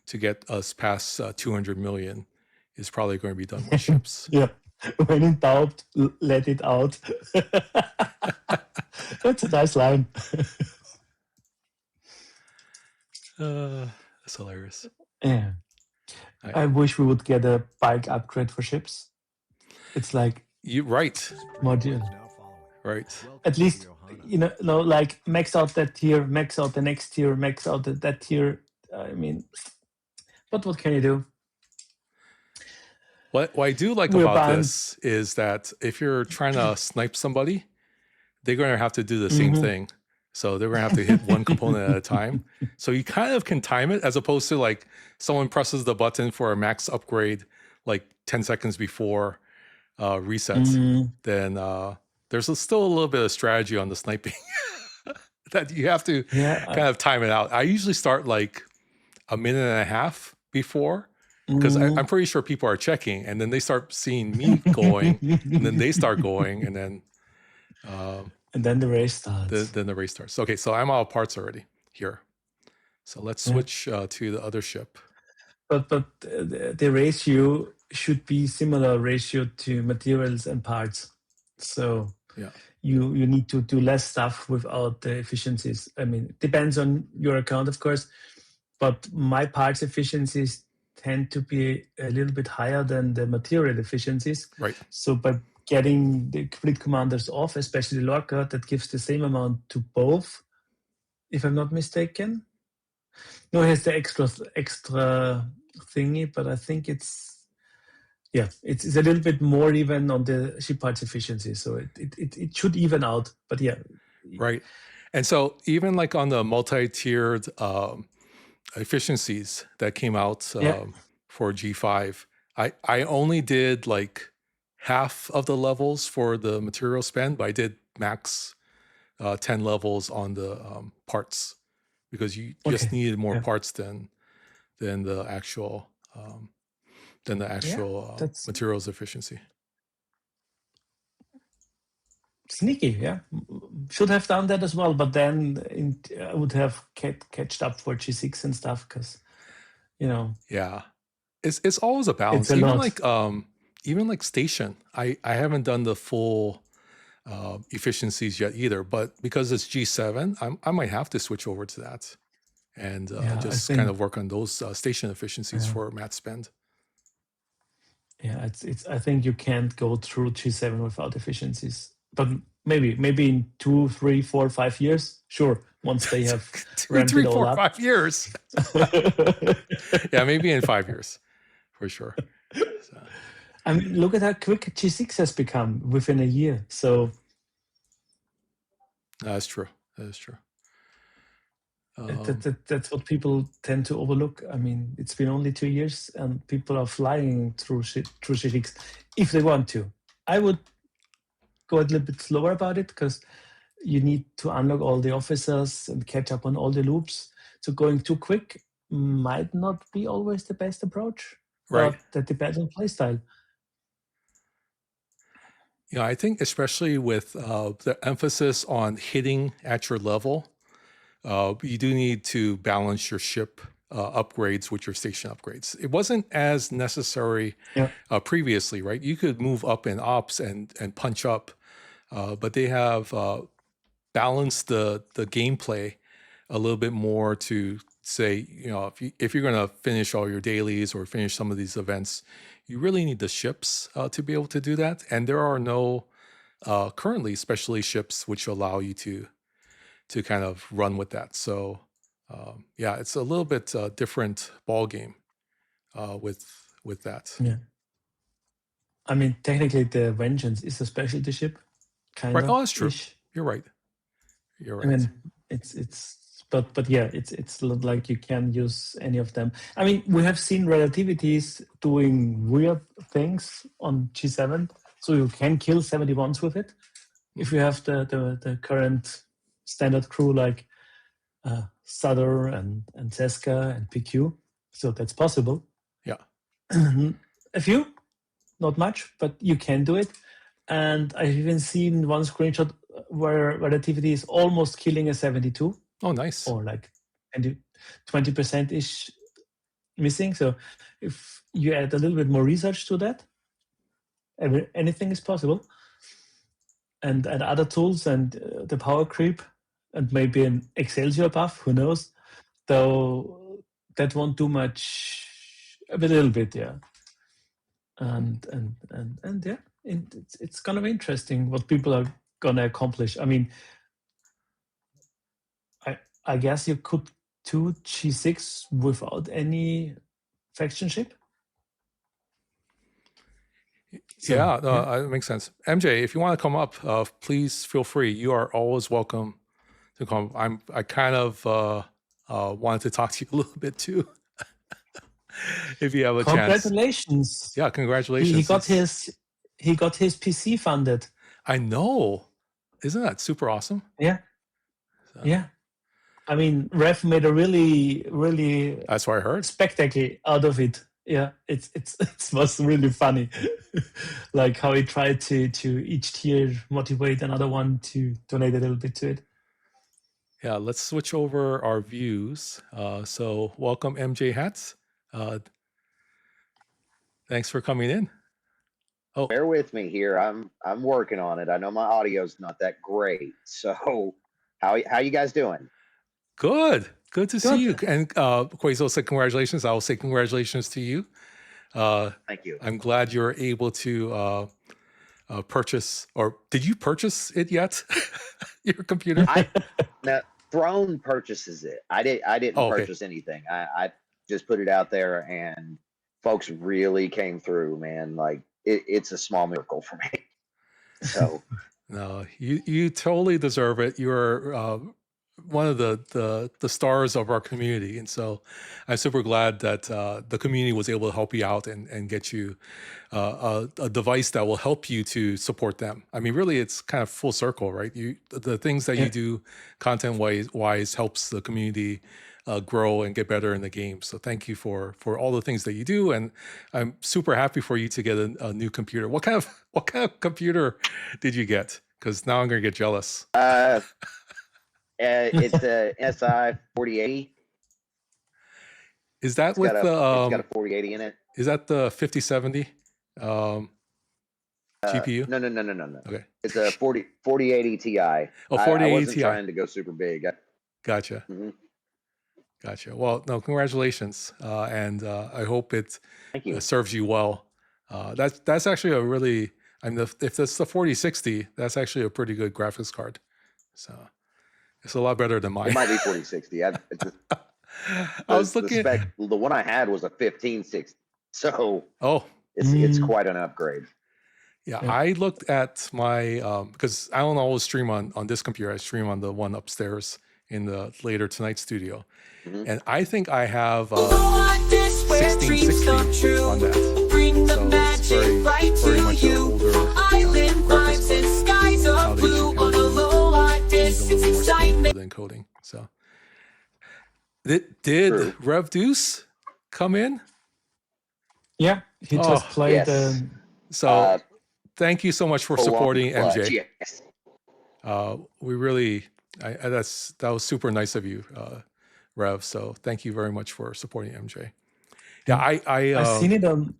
to get us past 200 million is probably going to be done with ships. Yeah, when in doubt, let it out. That's a nice line. That's hilarious. Yeah, I wish we would get a bike upgrade for ships. It's like module. Right. At least, like max out that tier, max out the next tier, max out that tier. I mean, but what can you do? What I do like about this is that if you're trying to snipe somebody, they're going to have to do the same thing. So they're going to have to hit one component at a time. So you kind of can time it, as opposed to like someone presses the button for a max upgrade like 10 seconds before reset. Then there's still a little bit of strategy on the sniping that you have to kind of time it out. I usually start like a minute and a half before, because I'm pretty sure people are checking, and then they start seeing me going, and then they start going, and then the race starts. Then the race starts. Okay, so I'm out of parts already here. So let's switch to the other ship. But the ratio should be similar ratio to materials and parts. So you need to do less stuff without the efficiencies. I mean, it depends on your account, of course, but my parts efficiencies tend to be a little bit higher than the material efficiencies. Right. So by getting the fleet commanders off, especially Lorca, that gives the same amount to both, if I'm not mistaken. No, it has the extra thingy, but I think it's a little bit more even on the ship parts efficiency. So it should even out, but Right. And so even like on the multi-tiered efficiencies that came out for G5, I only did like half of the levels for the material spend, but I did max 10 levels on the parts, because you just needed more parts than the actual than the actual that's materials efficiency. sneaky. Yeah, should have done that as well, but then I would have catched up for G6 and stuff because Yeah, it's always a balance. it's a lot. Even like station, I haven't done the full efficiencies yet either, but because it's G7, I might have to switch over to that and Yeah, I just kind think of work on those station efficiencies for mat spend. yeah, it's I think you can't go through G7 without efficiencies, but maybe in 2, 3, 4, 5 years, sure, once they have 2, ramped 3, it all 4, up. 5 years. Yeah, maybe in 5 years for sure. So, I mean, look at how quick G6 has become within a year. So that's true. That is true. that's what people tend to overlook. I mean, it's been only 2 years, and people are flying through G6 if they want to. I would go a little bit slower about it because you need to unlock all the officers and catch up on all the loops. So going too quick might not be always the best approach. Right. But that depends on playstyle. Yeah, I think especially with the emphasis on hitting at your level, you do need to balance your ship upgrades with your station upgrades. It wasn't as necessary previously, right? You could move up in ops and punch up, but they have balanced the gameplay a little bit more to say, if you're going to finish all your dailies or finish some of these events, you really need the ships to be able to do that. And there are no currently specialty ships which allow you to kind of run with that. So yeah, it's a little bit different ball game with that. Yeah. I mean, technically, the Vengeance is a specialty ship, kind Right. of. Oh, that's true. ish. You're right. You're right. I mean, but yeah, it's not like you can use any of them. I mean, we have seen relativities doing weird things on G7, so you can kill 71s with it if you have the current standard crew like Sutter and Seska and PQ. So that's possible. Yeah. A few, not much, but you can do it. And I've even seen one screenshot where relativity is almost killing a 72. Oh, nice. Or like 20%-ish missing. So if you add a little bit more research to that, anything is possible. And add other tools and the power creep and maybe an Excelsior buff, who knows? Though that won't do much, a little bit, yeah. And yeah, it's kind of interesting what people are gonna accomplish. I mean, I guess you could do G6 without any faction ship. So, yeah, it makes sense. MJ, if you want to come up, please feel free. You are always welcome to come. I kind of wanted to talk to you a little bit too. If you have a chance. Congratulations. Yeah, congratulations. He got his PC funded. I know. Isn't that super awesome? Yeah. So. Yeah. I mean, Rev made a really, really that's what I heard. Spectacle out of it. Yeah, it was really funny. Like how he tried to each tier motivate another one to donate a little bit to it. Yeah, let's switch over our views. So welcome MJ Hats. Thanks for coming in. Oh, bear with me here. I'm working on it. I know my audio's not that great. So how you guys doing? Good to see you. And Quazo said congratulations. I will say congratulations to you. Thank you. I'm glad you're able to purchase, or did you purchase it yet? Your computer? Now, Throne purchases it. I didn't purchase anything. I just put it out there, and folks really came through, man. Like it's a small miracle for me. So no, you totally deserve it. You're one of the stars of our community, and so I'm super glad that the community was able to help you out and get you a device that will help you to support them. I mean, really, it's kind of full circle, right? The things that you do content wise helps the community grow and get better in the game. So thank you for all the things that you do, and I'm super happy for you to get a new computer. What kind of computer did you get? Because now I'm gonna get jealous. It's a SI 4080. Is that It's with got a 4080 in it. Is that the 5070 GPU? No. Okay. It's a 4080 Ti. Oh, I 4080 wasn't Ti. trying to go super big. Gotcha. Mhm. Gotcha. Well, no, congratulations, and I hope it Thank you. serves you well. That's actually a really, I mean, if it's the 4060, that's actually a pretty good graphics card. So it's a lot better than mine. It might be 4060. I was looking the spec. The one I had was a 1560. So oh, it's quite an upgrade. yeah. I looked at my because I don't always stream on this computer. I stream on the one upstairs in the Later Tonight studio, and I think I have 1660 on that. Bring the So it's magic right very to much an you. older Island graphics vibes and card. skies of Nowadays, you blue can on a really low light use a distance little more speed excitement. for the encoding. So did True. Rev Deuce come in? Yeah, he just played. Yes. So thank you so much for Full on supporting clutch, MJ. Yes. We really, that was super nice of you, Rev. So thank you very much for supporting MJ. Yeah, I've seen it on.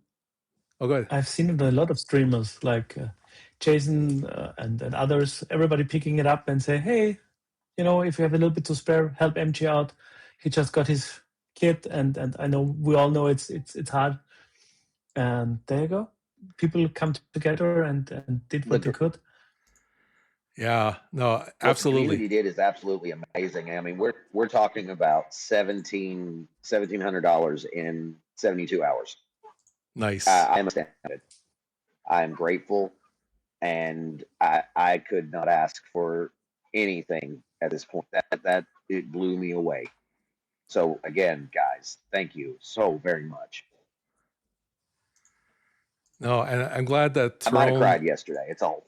Oh, go ahead. I've seen it on a lot of streamers like Jason and others. Everybody picking it up and say, "Hey, you know, if you have a little bit to spare, help MJ out. He just got his kit, and I know we all know it's hard." And there you go. People come together and did what they could. Yeah, no, What the absolutely. community did is absolutely amazing. I mean, we're talking about $1,700 in 72 hours. Nice. I am astounded. I am grateful, and I could not ask for anything at this point. That it blew me away. So again, guys, thank you so very much. No, and I'm glad that I might have cried yesterday. It's a whole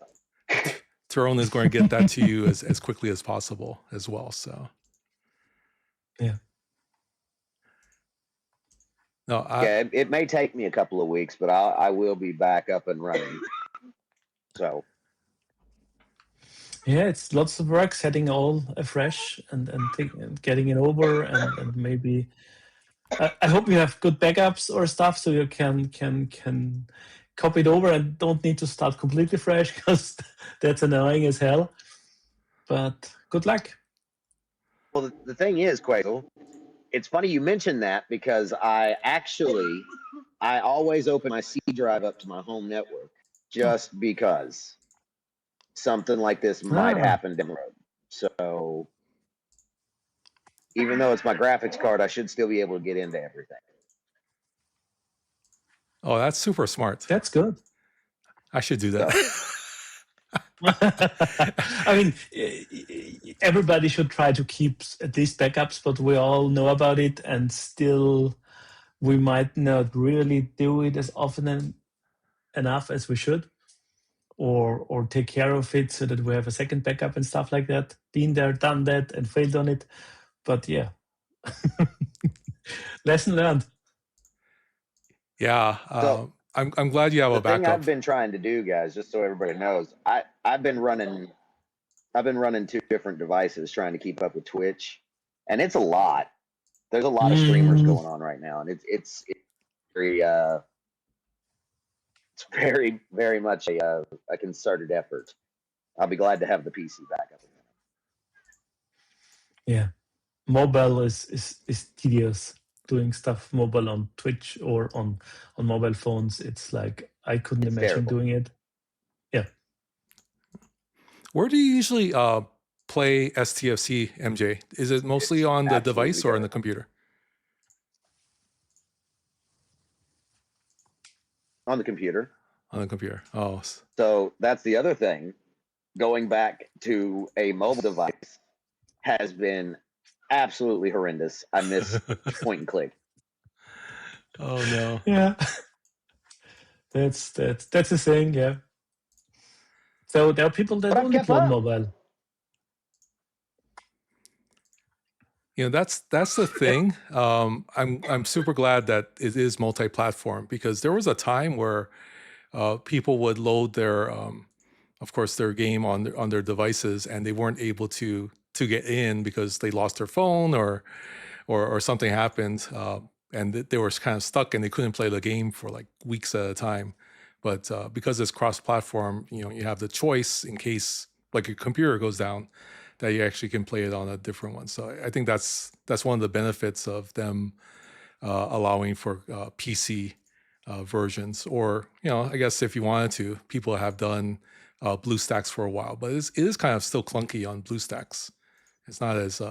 thing. Tyrone is going to get that to you as quickly as possible as well. So yeah. No, it may take me a couple of weeks, but I will be back up and running. So yeah, it's lots of work setting all afresh and getting it over and maybe. I hope you have good backups or stuff so you can copy it over and don't need to start completely fresh because that's annoying as hell. But good luck. Well, the thing is, Quayle, it's funny you mentioned that because I always open my C drive up to my home network just because something like this might happen down the road. So even though it's my graphics card, I should still be able to get into everything. Oh, that's super smart. That's good. I should do that. I mean, everybody should try to keep at least backups, but we all know about it, and still we might not really do it as often enough as we should, or take care of it so that we have a second backup and stuff like that. Been there, done that, and failed on it. But yeah, lesson learned. Yeah, I'm glad you have a backup. The thing I've been trying to do, guys, just so everybody knows, I've been running 2 different devices trying to keep up with Twitch, and it's a lot. There's a lot of streamers going on right now, and it's very very much a concerted effort. I'll be glad to have the PC back up again. Yeah, mobile is tedious. Doing stuff mobile on Twitch or on mobile phones, it's like I couldn't imagine doing it. Yeah. Where do you usually play STFC, MJ? Is it mostly on the device or on the computer? On the computer. On the computer. Oh. So that's the other thing. Going back to a mobile device has been absolutely horrendous. I miss point and click. Oh no. Yeah. That's the thing, yeah. So there are people that But I've only kept play on up. mobile. That's the thing. I'm super glad that it is multi-platform, because there was a time where people would load their, of course, their game on their devices, and they weren't able to get in because they lost their phone or something happened, and they were kind of stuck and they couldn't play the game for like weeks at a time. But because it's cross-platform, you have the choice in case like your computer goes down, that you actually can play it on a different one. So I think that's one of the benefits of them allowing for PC versions. Or I guess if you wanted to, people have done BlueStacks for a while, but it is kind of still clunky on BlueStacks. It's not as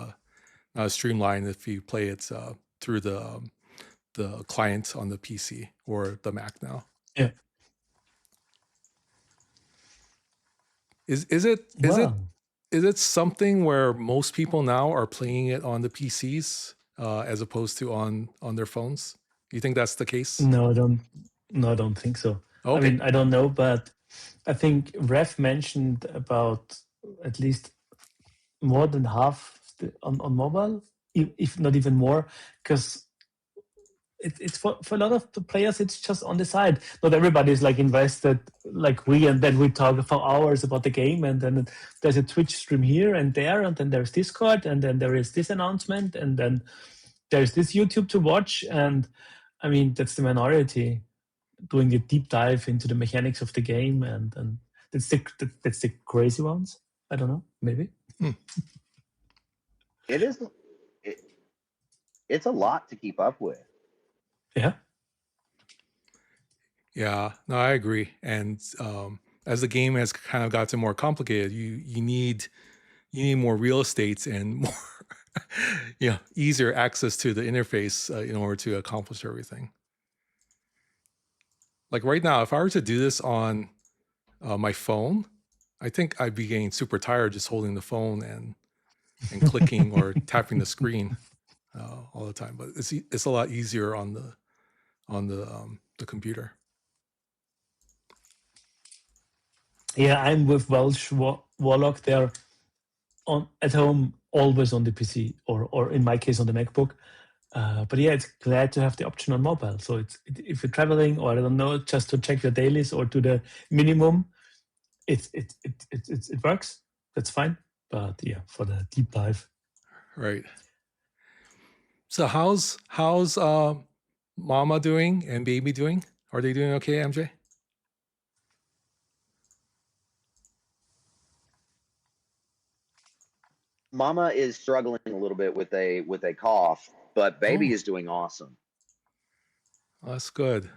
streamlined if you play it through the client on the PC or the Mac now. Yeah. Is Wow. it something where most people now are playing it on the PCs as opposed to on their phones? You think that's the case? No, I don't think so. Okay. I mean, I don't know, but I think Rev mentioned about at least more than half on mobile, if not even more, because it's for a lot of the players, it's just on the side. Not everybody is like invested like we, and then we talk for hours about the game, and then there's a Twitch stream here and there, and then there's Discord, and then there is this announcement, and then there's this YouTube to watch. And I mean, that's the minority doing a deep dive into the mechanics of the game, and that's the crazy ones. I don't know, maybe. It is. It's a lot to keep up with. Yeah. Yeah, no, I agree. And as the game has kind of gotten more complicated, you need more real estate and more easier access to the interface in order to accomplish everything. Like right now, if I were to do this on my phone, I think I'd be getting super tired just holding the phone and clicking or tapping the screen all the time. But it's a lot easier on the computer. Yeah, I'm with Welsh Warlock. They're at home, always on the PC, or in my case on the MacBook. But yeah, it's glad to have the option on mobile. So if you're traveling, or I don't know, just to check your dailies or to the minimum, it works. That's fine. But yeah, for the deep dive. Right. So how's Mama doing and Baby doing? Are they doing okay, MJ? Mama is struggling a little bit with a cough, but Baby is doing awesome. Oh, that's good.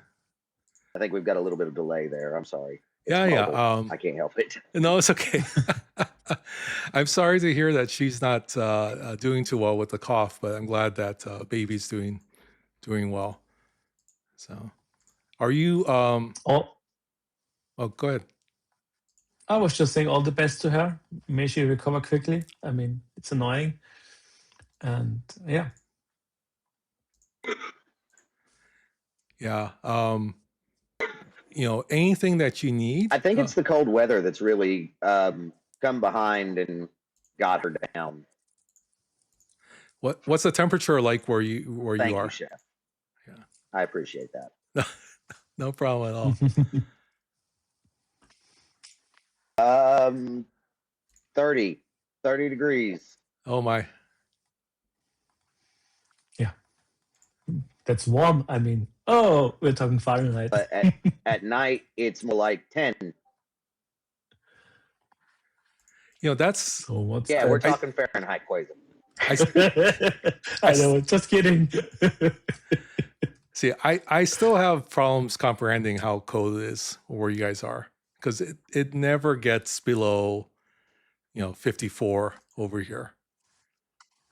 I think we've got a little bit of delay there. I'm sorry. It's Yeah. mobile. I can't help it. No, it's okay. I'm sorry to hear that she's not doing too well with the cough, but I'm glad that Baby's doing well. So, are you? Oh, go ahead. I was just saying all the best to her. May she recover quickly. I mean, it's annoying, and yeah. Yeah. Anything that you need. I think it's the cold weather that's really come behind and got her down. What's the temperature like where you are? Thank you, Chef. Yeah, I appreciate that. No problem at all. 30 degrees. Oh my. Yeah, that's warm. I mean, we're talking Fahrenheit. But at night, it's more like 10. That's. So what's Yeah, we're talking Fahrenheit, Quasar. I know, just kidding. See, I still have problems comprehending how cold it is where you guys are, because it never gets below 54 over here.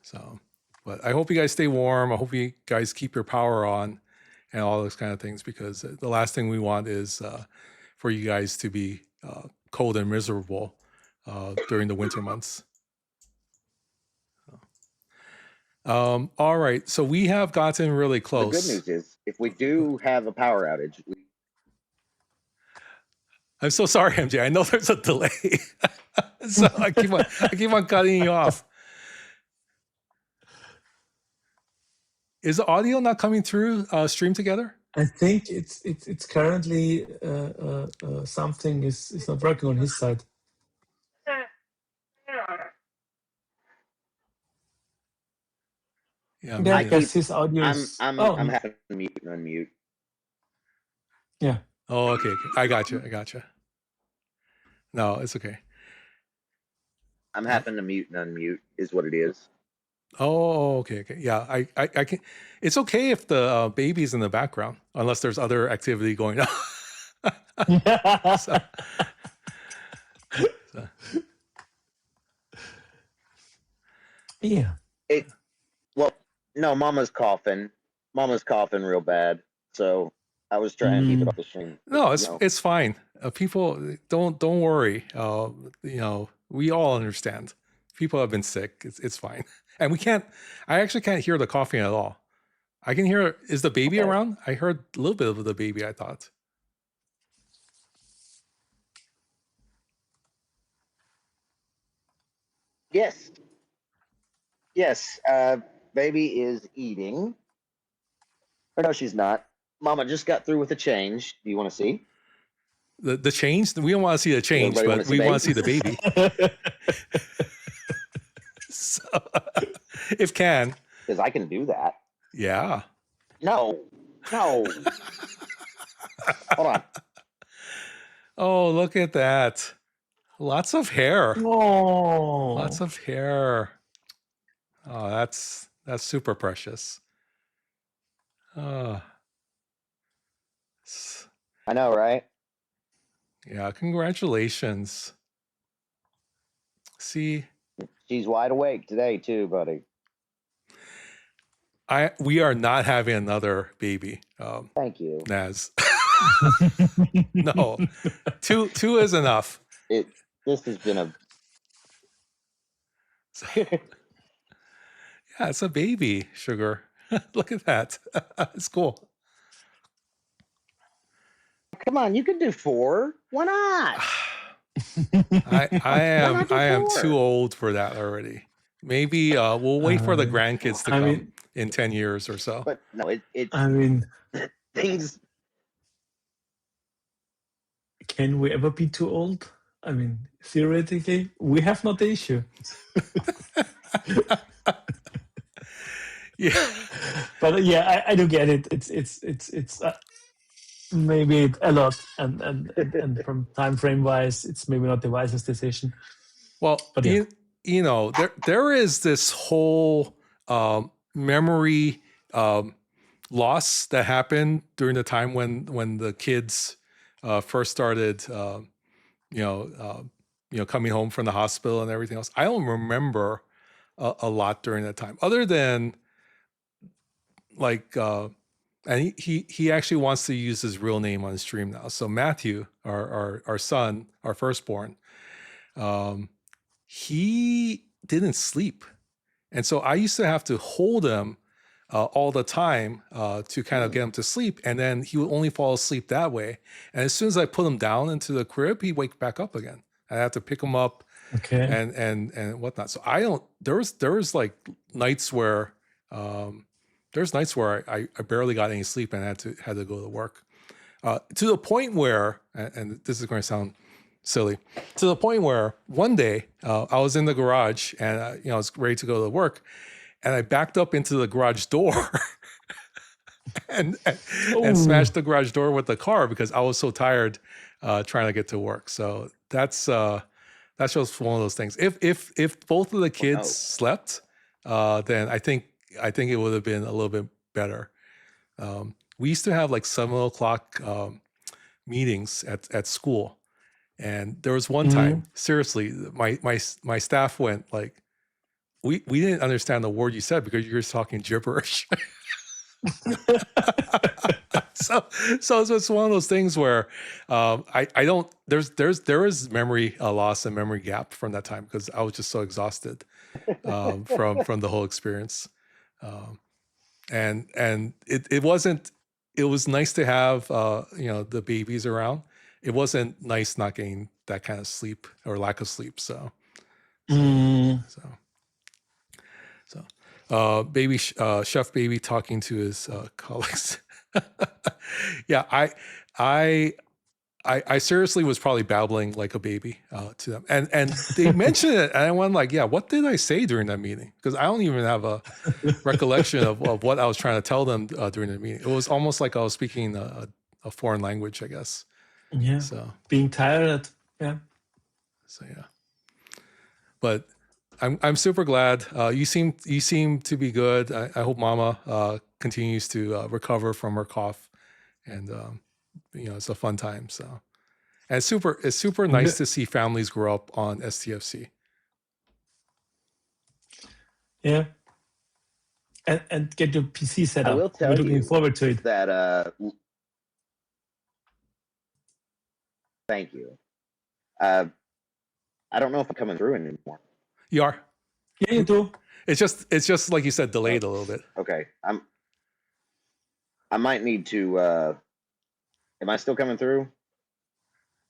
So, but I hope you guys stay warm. I hope you guys keep your power on and all those kind of things, because the last thing we want is for you guys to be cold and miserable during the winter months. All right. So we have gotten really The close. good news is, if we do have a power outage, I'm so sorry, MJ. I know there's a delay. So I keep on cutting you off. Is the audio not coming through Stream Together? I think it's currently something is not working on his side. Yeah, Yeah, I maybe. guess his audio is. I'm Oh, having to mute and unmute. yeah. Oh, okay. I got you. No, it's okay. I'm having to mute and unmute is what it is. Oh, okay. Yeah, I can. It's okay if the baby's in the background, unless there's other activity going on. So- Yeah. Well, no, Mama's coughing. Mama's coughing real bad. So I was trying to keep it off the stream. No, you know. it's fine. People don't worry. We all understand. People have been sick. It's fine, and we can't. I actually can't hear the coughing at all. I can hear. Is the baby Okay. around? I heard a little bit of the baby. I thought. Yes. Yes. Baby is eating. Or no, she's not. Mama just got through with a change. Do you want to see? The change. We don't want to see the change, everybody wanna but see we want to baby? see the baby. So, if can, Because I can do that. yeah. No. Hold on. Oh, look at that! Lots of hair. Oh. Lots of hair. Oh, that's super precious. Oh, I know, right? yeah, congratulations. See, She's wide awake today too, buddy. we are not having another baby, Thank you. Naz. No, two is enough. This has been a Yeah, it's a baby, Sugar. Look at that. It's cool. Come on, you can do 4. Why not? I not do am 4? too old for that already. Maybe we'll wait for the grandkids to I come mean- in 10 years or so. But no, it's I mean, things. can we ever be too old? I mean, theoretically, we have not the issue. Yeah. But yeah, I do get it. It's maybe a lot, and from time frame wise, it's maybe not the wisest decision. Well, But yeah. you know, there is this whole memory loss that happened during the time when the kids first started, coming home from the hospital and everything else. I don't remember a lot during that time, other than like, and he actually wants to use his real name on stream now. So Matthew, our son, our firstborn, he didn't sleep. And so I used to have to hold him all the time to kind of get him to sleep. And then he would only fall asleep that way. And as soon as I put him down into the crib, he'd wake back up again. I had to pick him up Okay. and whatnot. So I don't, there was like nights where, there's nights where I barely got any sleep and had to go to work to the point where, and this is going to sound silly, to the point where one day I was in the garage and I was ready to go to work, and I backed up into the garage door and smashed the garage door with the car because I was so tired trying to get to work. So that's just one of those things. If both of the kids slept, then I think it would have been a little bit better. We used to have like 7:00 meetings at school. And there was one time, seriously, my staff went like, we didn't understand the word you said because you were talking gibberish. So it's one of those things where I don't, there is memory loss and memory gap from that time because I was just so exhausted from the whole experience. And it wasn't. It was nice to have the babies around. It wasn't nice not getting that kind of sleep or lack of sleep. So baby chef baby talking to his colleagues. Yeah, I seriously was probably babbling like a baby to them, and they mentioned it, and I went like, yeah, what did I say during that meeting? Because I don't even have a recollection of what I was trying to tell them during the meeting. It was almost like I was speaking a foreign language, I guess. Yeah. So being tired. Yeah. So yeah, but I'm super glad. You seem to be good. I hope Mama continues to recover from her cough, and it's a fun time. So, and it's super nice to see families grow up on STFC. Yeah. And get your PC set up. I will tell We're looking forward to it. that thank you. I don't know if I'm coming through anymore. You are. Yeah, you do. It's just like you said, delayed a little bit. Okay, I might need to. Am I still coming through?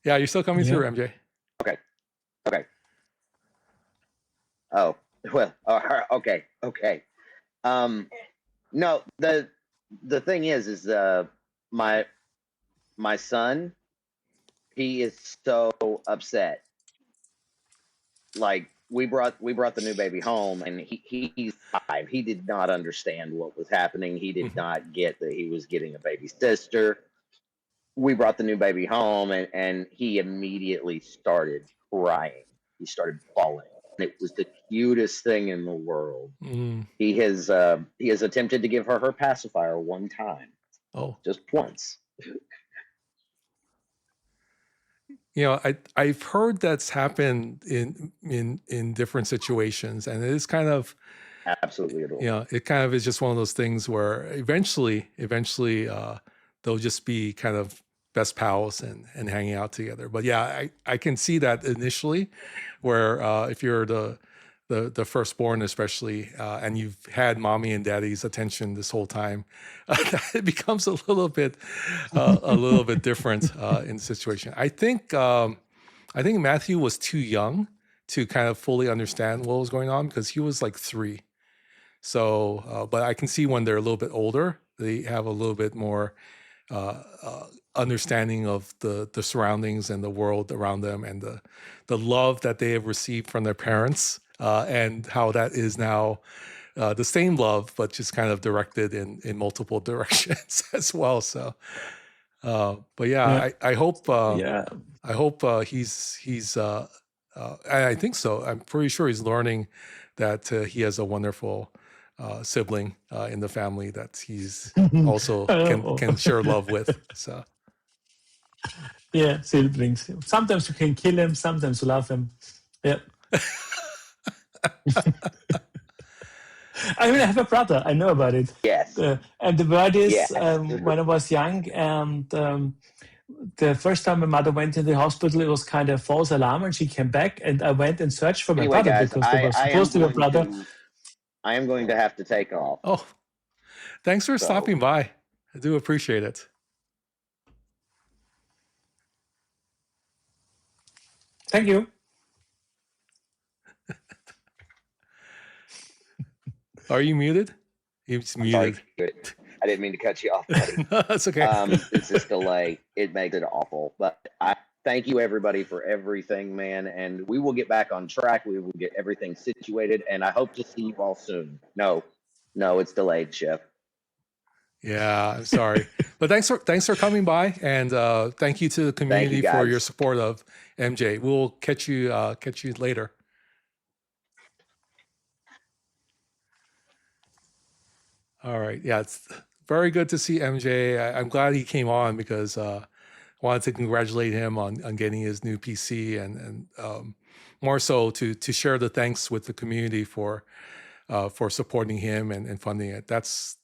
Yeah, you're still coming through, MJ. Okay. Oh well. Okay. No, the thing is my son, he is so upset. Like we brought the new baby home, and he's 5. He did not understand what was happening. He did not get that he was getting a baby sister. We brought the new baby home, and he immediately started crying. He started bawling. It was the cutest thing in the world. He has attempted to give her pacifier one time. Oh, just once. I've heard that's happened in different situations, and it is kind of absolutely adorable. It kind of is just one of those things where eventually they'll just be kind of best pals and hanging out together. But yeah, I can see that initially, where if you're the firstborn especially, and you've had mommy and daddy's attention this whole time, it becomes a little bit different in the situation. I think Matthew was too young to kind of fully understand what was going on, because he was like 3. So, but I can see when they're a little bit older, they have a little bit more understanding of the surroundings and the world around them, and the love that they have received from their parents, and how that is now the same love, but just kind of directed in multiple directions as well. So, but yeah, I hope I hope he's I think so. I'm pretty sure he's learning that he has a wonderful sibling in the family that he's also can share love with. So yeah, siblings. Sometimes you can kill him, sometimes you love him. Yeah. I mean, I have a brother. I know about it. Yes. And the word is, Yes. when I was young, and the first time my mother went to the hospital, it was kind of false alarm, and she came back, and I went and searched for my brother, guys, because there was supposed to be a brother. I am going to have to take off. Oh, thanks for stopping by. I do appreciate it. Thank you. Are you muted? He's muted. Sorry, I didn't mean to cut you off, buddy. No, that's okay. It's this delay. It makes it awful. But I thank you, everybody, for everything, man. And we will get back on track. We will get everything situated. And I hope to see you all soon. No, it's delayed, Chef. Yeah, I'm sorry. But thanks for coming by, and thank you to the community for your support of MJ. We'll catch you later. All right. Yeah, it's very good to see MJ. I'm glad he came on, because I wanted to congratulate him on getting his new PC, and more so to share the thanks with the community for supporting him and funding it. That's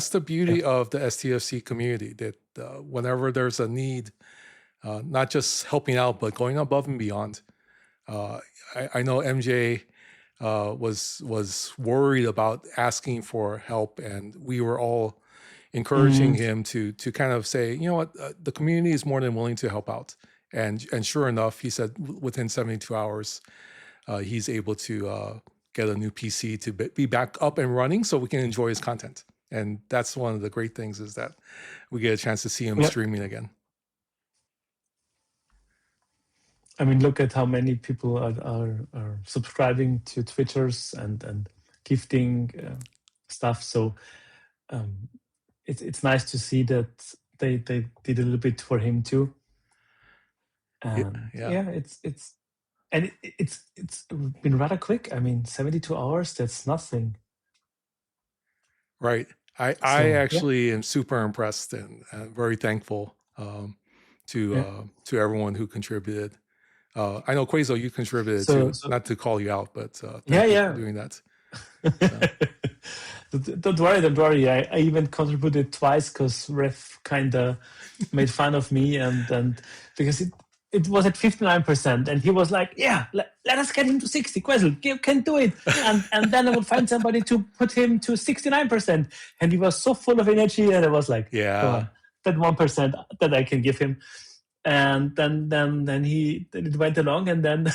the beauty of the STFC community, that whenever there's a need, not just helping out, but going above and beyond. I know MJ was worried about asking for help, and we were all encouraging him to kind of say, you know what, the community is more than willing to help out. And sure enough, he said within 72 hours, he's able to get a new PC to be back up and running so we can enjoy his content. And that's one of the great things, is that we get a chance to see him Yep. streaming again. I mean, look at how many people are subscribing to Twitchers and gifting stuff. So it's nice to see that they did a little bit for him too. And Yeah. it's been rather quick. I mean, 72 hours, that's nothing. Right. I actually am super impressed and very thankful to everyone who contributed. I know, Quazo, you contributed too. Not to call you out, but thank you for doing that. Don't worry. I even contributed twice because Ref kind of made fun of me, and because it was at 59%, and he was like, "Yeah, let us get him to 60. Quazel, you can do it." And then I would find somebody to put him to 69%, and he was so full of energy, and I was like, Yeah, "Come on, that 1% that I can give him." And then it went along, and then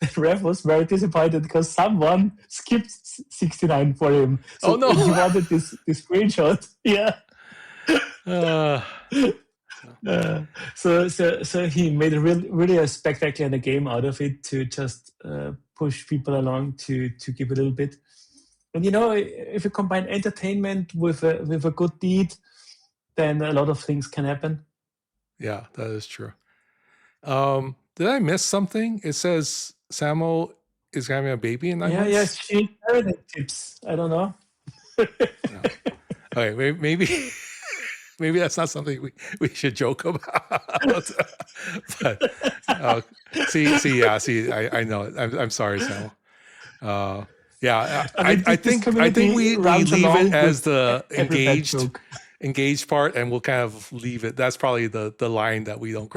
the ref was very disappointed because someone skipped 69 for him. So oh no, he wanted this screenshot. Yeah. So he made really a spectacular game out of it to just push people along to give a little bit. And you know, if you combine entertainment with a good deed, then a lot of things can happen. Yeah, that is true. Did I miss something? It says Samo is having a baby in 9 months. Yeah, she inherited tips. I don't know. No. Okay, maybe maybe that's not something we should joke about. But see, I know it. I'm sorry, Samo. Yeah, I think we leave it as the engaged part, and we'll kind of leave it. That's probably the line that we don't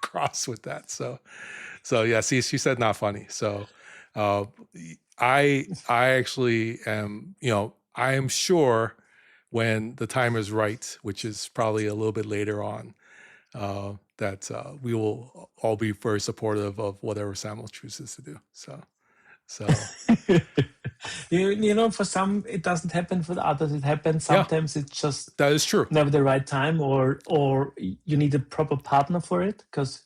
cross with that. So yeah, see, she said not funny. So I actually am, I am sure when the time is right, which is probably a little bit later on, that we will all be very supportive of whatever Samuel chooses to do. So for some it doesn't happen, for the others it happens. Sometimes it's just that is true. Never the right time, or you need a proper partner for it, because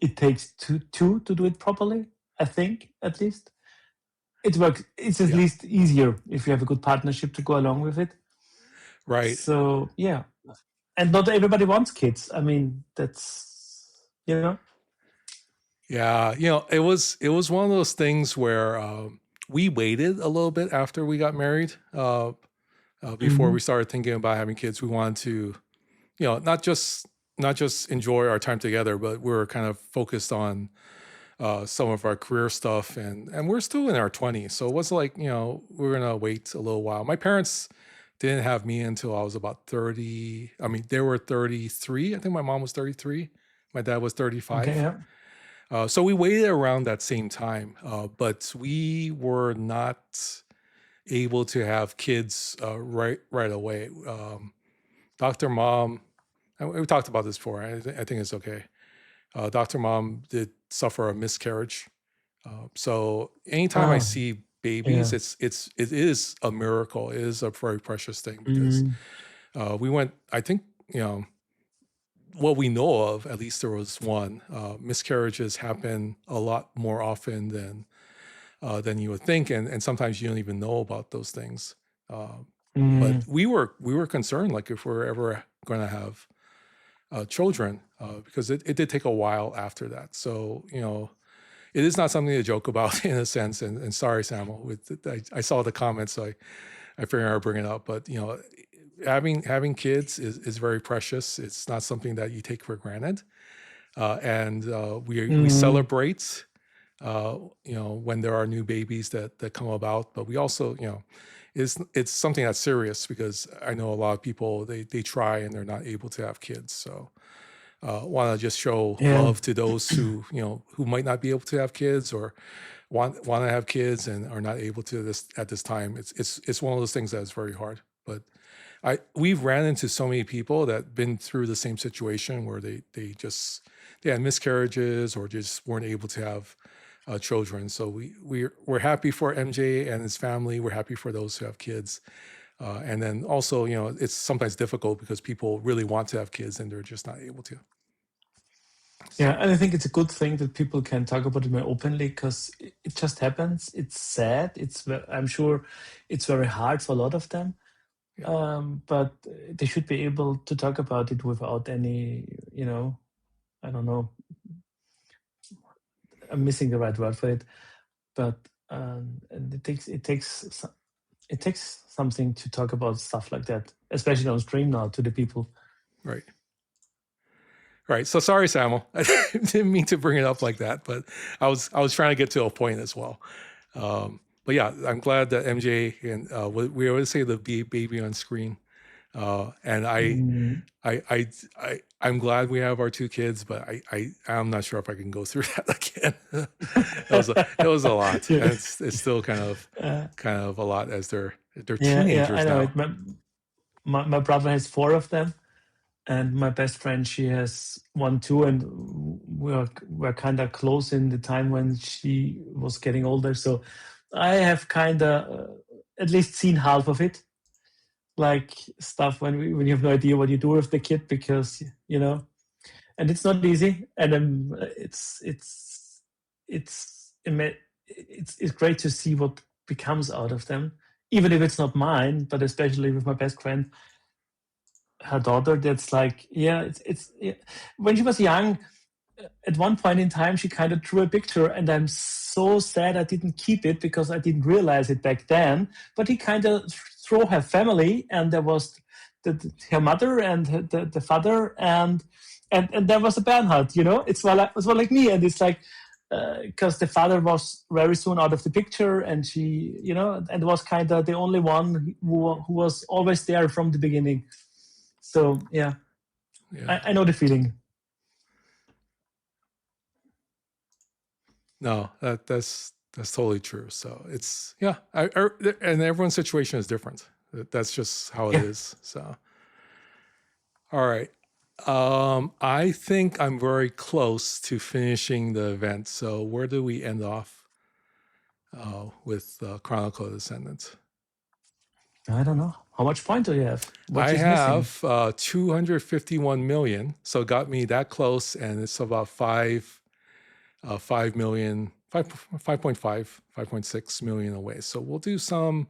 it takes two to do it properly. I think, at least it works. It's at least easier if you have a good partnership to go along with it. Right. So yeah, and not everybody wants kids. I mean, that's Yeah, it was one of those things where we waited a little bit after we got married before we started thinking about having kids. We wanted to, not just enjoy our time together, but we were kind of focused on some of our career stuff, and we're still in our 20s, so it wasn't like we're gonna wait a little while. My parents didn't have me until I was about 30. I mean, they were 33. I think my mom was 33. My dad was 35. Okay, yeah. So we waited around that same time, but we were not able to have kids right away. Dr. Mom, we talked about this before. I think it's okay. Dr. Mom did suffer a miscarriage. So anytime I see babies, it is a miracle. It is a very precious thing, because we went, I think, what we know of, at least there was one. Miscarriages happen a lot more often than you would think, and sometimes you don't even know about those things. But we were concerned, like, if we're ever going to have children, because it did take a while after that. So it is not something to joke about in a sense. And sorry, Samuel, I saw the comments, so I figured I'd bring it up. But having kids is very precious. It's not something that you take for granted, and we celebrate when there are new babies that come about. But we also it's something that's serious, because I know a lot of people, they try and they're not able to have kids. So want to just show love to those who might not be able to have kids, or want to have kids and are not able to at this time. It's one of those things that's very hard. But we've ran into so many people that been through the same situation where they had miscarriages or just weren't able to have children. So we're happy for MJ and his family. We're happy for those who have kids. And then also, it's sometimes difficult because people really want to have kids and they're just not able to. Yeah, and I think it's a good thing that people can talk about it more openly because it just happens. It's sad. I'm sure it's very hard for a lot of them. Yeah. But they should be able to talk about it without any, I don't know. I'm missing the right word for it, but and it takes something to talk about stuff like that, especially on stream now to the people. Right. Right. So sorry, Samuel. I didn't mean to bring it up like that, but I was trying to get to a point as well. But yeah, I'm glad that MJ and we always say the baby on screen. And I'm glad we have our two kids, but I'm not sure if I can go through that again. It was a lot. Yeah. And it's still kind of a lot as they're Yeah, teenagers I know now. it. My brother has 4 of them, and my best friend, she has 1 too, and we're kind of close in the time when she was getting older. So I have kind of at least seen half of it, like stuff when you have no idea what you do with the kid because and it's not easy, and it's great to see what becomes out of them, even if it's not mine, but especially with my best friend, her daughter. That's like, it's when she was young, at one point in time she kind of drew a picture, and I'm so sad I didn't keep it because I didn't realize it back then, but he kind of threw her family, and there was her mother and the father, and there was a Bernhard. It's well like me, and it's like because the father was very soon out of the picture, and she and was kind of the only one who was always there from the beginning. So yeah. I know the feeling. No, that's totally true. So it's and everyone's situation is different. That's just how it is. So, all right. I think I'm very close to finishing the event. So where do we end off with Chronicle of Descendants? I don't know. How much point do you have? I have 251 million. So it got me that close, and it's about 5 million, 5.5, 5.6 million away. So we'll do some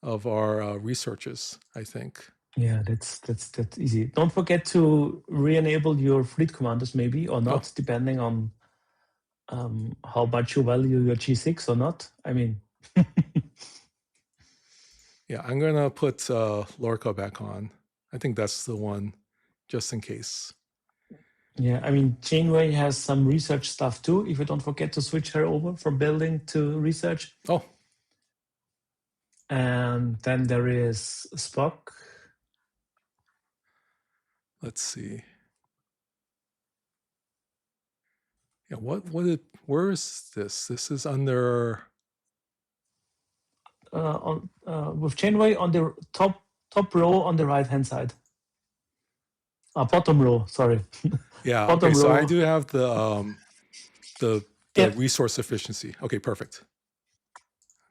of our researches, I think. Yeah, that's easy. Don't forget to re-enable your fleet commanders, maybe, or not, depending on how much you value your G6 or not. I mean, yeah, I'm gonna put Lorca back on. I think that's the one, just in case. Yeah, I mean, Janeway has some research stuff too. If you don't forget to switch her over from building to research. Oh. And then there is Spock. Let's see. Yeah, where is this? This is under with Janeway on the top row on the right hand side. Bottom row, sorry. Yeah, bottom okay, row. so I do have the resource efficiency. Okay, perfect.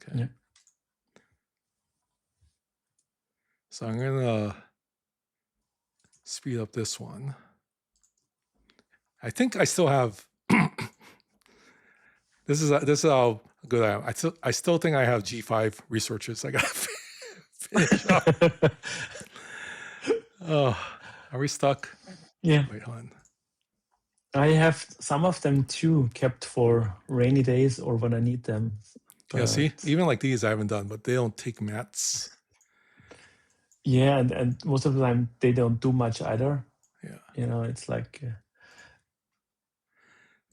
Okay. Yeah. So I'm gonna speed up this one. I think I still have this is how good I am. I still think I have G5 researches I gotta finish up. Oh, are we stuck? Yeah. Wait, hold on. I have some of them too, kept for rainy days or when I need them. Yeah, see, even like these I haven't done, but they don't take mats. Yeah, and most of the time they don't do much either. Yeah. It's like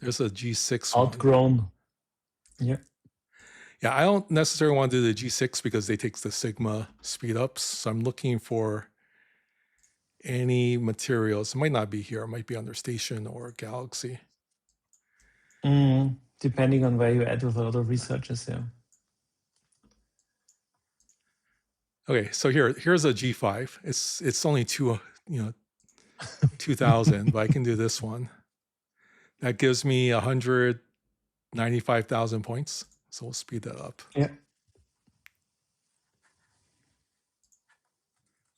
there's a G6 outgrown. one. Yeah. Yeah, I don't necessarily want to do the G6 because they take the Sigma speed ups. So I'm looking for any materials. It might not be here. It might be under Station or Galaxy. Do depending on where you add with a lot of researchers. Yeah. Okay, so here's a G5. It's only 2,000, but I can do this one. That gives me 195,000 points. So we'll speed that up. Yeah.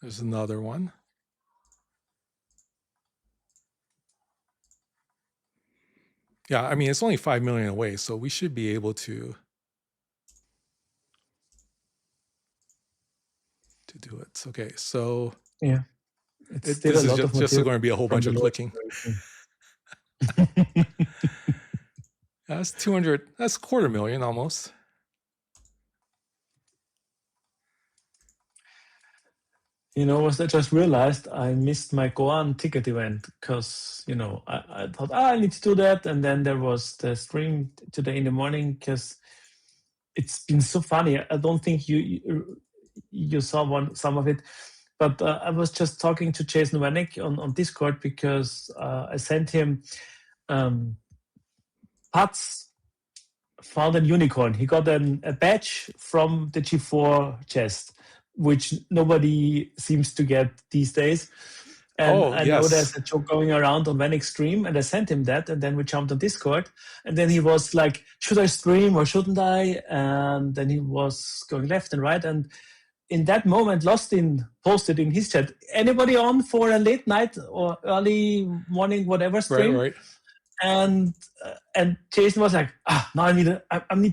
There's another one. Yeah, I mean, it's only 5 million away, so we should be able to do it. Okay, so yeah, it's this still a is lot of just material going to be a whole from bunch the of lower clicking. generation. That's 200. That's 250,000 almost. You know, what I just realized, I missed my Goan ticket event because, you know, I thought, I need to do that. And then there was the stream today in the morning because it's been so funny. I don't think you saw some of it, but I was just talking to Jason Vanek on Discord because I sent him Pats found a unicorn. He got a badge from the G4 chest, which nobody seems to get these days. And I know there's a joke going around on Vanek's stream, and I sent him that, and then we jumped on Discord, and then he was like, should I stream or shouldn't I? And then he was going left and right, and in that moment, Lostin posted in his chat, anybody on for a late night or early morning, whatever stream? Right. And Jason was like, now I need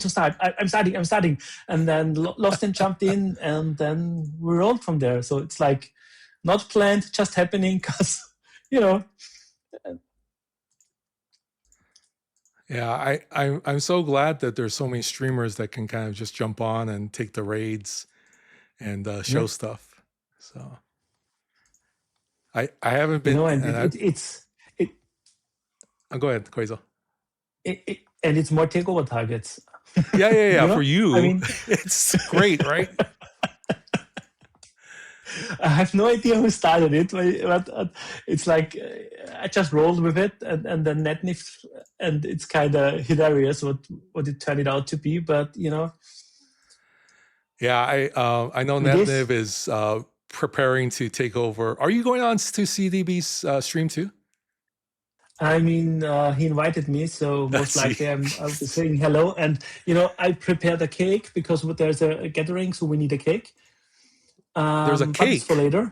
to start. I'm starting. And then Lostin jumped in, and then we rolled from there. So it's like not planned, just happening because, you know. Yeah, I'm so glad that there's so many streamers that can kind of just jump on and take the raids and show stuff. So I haven't been. You know, and go ahead, Quasar. And it's more takeover targets. Yeah. You know? For you, I mean, it's great, right? I have no idea who started it, but it's like I just rolled with it, and then NetNIF, and it's kind of hilarious what it turned out to be. But you know, yeah, I know NetNIF is preparing to take over. Are you going on to CDB's stream too? I mean, he invited me, so most likely I'll be saying hello. And you know, I prepared a cake because there's a gathering, so we need a cake. There's a cake for later.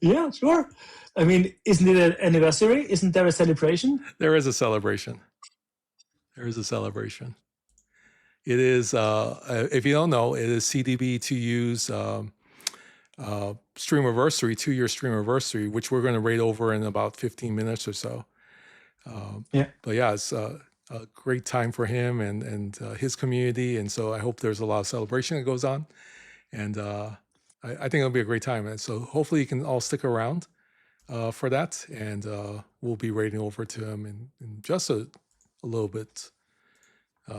Yeah, sure. I mean, isn't it an anniversary? Isn't there a celebration? There is a celebration. It is, if you don't know, it is CDB2U's Streamiversary, 2-year Streamiversary, which we're going to raid over in about 15 minutes or so. But yeah, it's a great time for him and his community. And so I hope there's a lot of celebration that goes on. And I think it'll be a great time. And so hopefully you can all stick around for that. And we'll be raiding over to him in just a little bit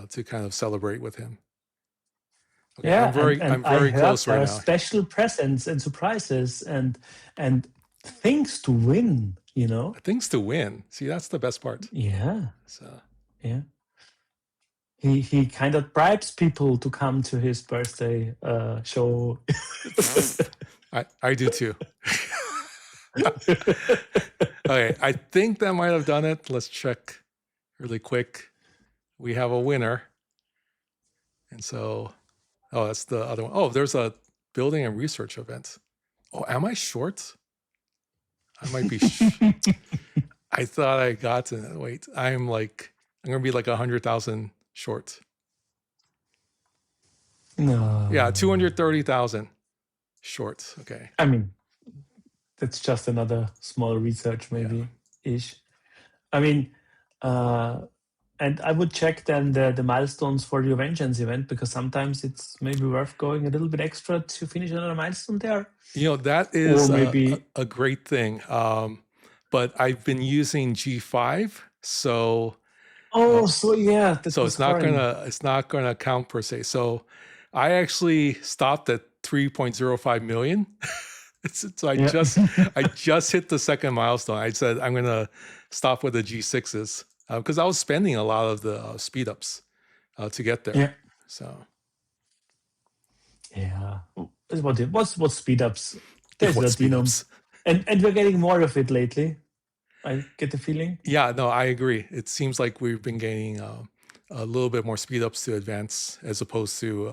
to kind of celebrate with him. Okay, yeah, I'm very close right now. Special presents and surprises and things to win, you know? Things to win. See, that's the best part. Yeah. So yeah. He kind of bribes people to come to his birthday show. I do too. Okay, I think that might have done it. Let's check really quick. We have a winner. And so, that's the other one. Oh, there's a building and research event. Oh, am I short? I might be. I thought I got to it. Wait, I'm going to be like 100,000 short. No. Yeah, 230,000 short. Okay. I mean, that's just another small research, maybe ish. I mean, and I would check then the milestones for the Vengeance event because sometimes it's maybe worth going a little bit extra to finish another milestone there. You know, that is a great thing. But I've been using G5, so. So yeah. So it's not gonna count per se. So I actually stopped at 3.05 million. So I just hit the second milestone. I said I'm gonna stop with the G6s. because I was spending a lot of the speed ups to get there. Yeah. So Yeah. What speed ups? There's what speed Latino, ups? and we're getting more of it lately. I get the feeling. Yeah, no, I agree. It seems like we've been gaining a little bit more speed ups to advance as opposed to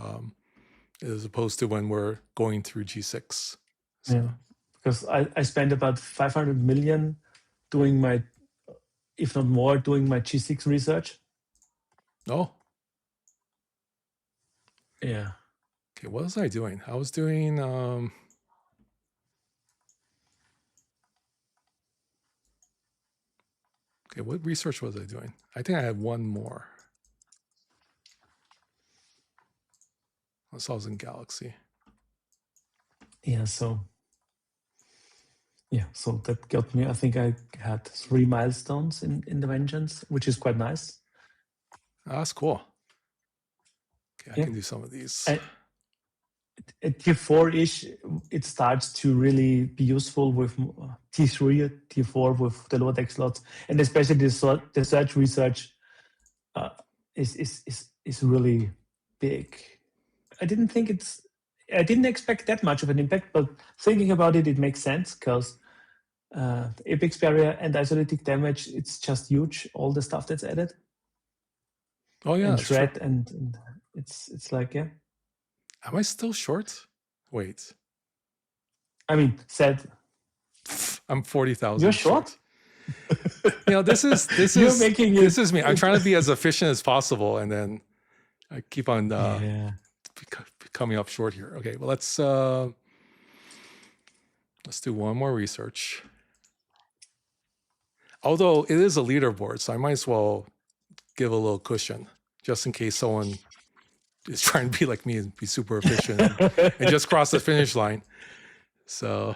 when we're going through G6. So. Yeah, because I spent about 500 million doing my, if not more, doing my G6 research. Oh, Yeah. okay. What was I doing? I was doing. Okay, what research was I doing? I think I had one more. This was in Galaxy. Yeah. So that got me. I think I had 3 milestones in the Vengeance, which is quite nice. Oh, that's cool. Okay, I Yeah. can do some of these. At tier 4-ish, it starts to really be useful with T3 or T4 with the lower deck slots, and especially the search research is really big. I didn't expect that much of an impact, but thinking about it, it makes sense because the Apex barrier and isolatic damage, it's just huge. All the stuff that's added. Oh yeah, and that's true. shred and it's like, yeah. Am I still short? Wait, I mean, said I'm 40,000. you're short. This is You're making this is me. I'm trying to be as efficient as possible, and then I keep on coming up short here. Okay, well let's do one more research. Although it is a leaderboard, so I might as well give a little cushion just in case someone is trying to be like me and be super efficient and just cross the finish line. So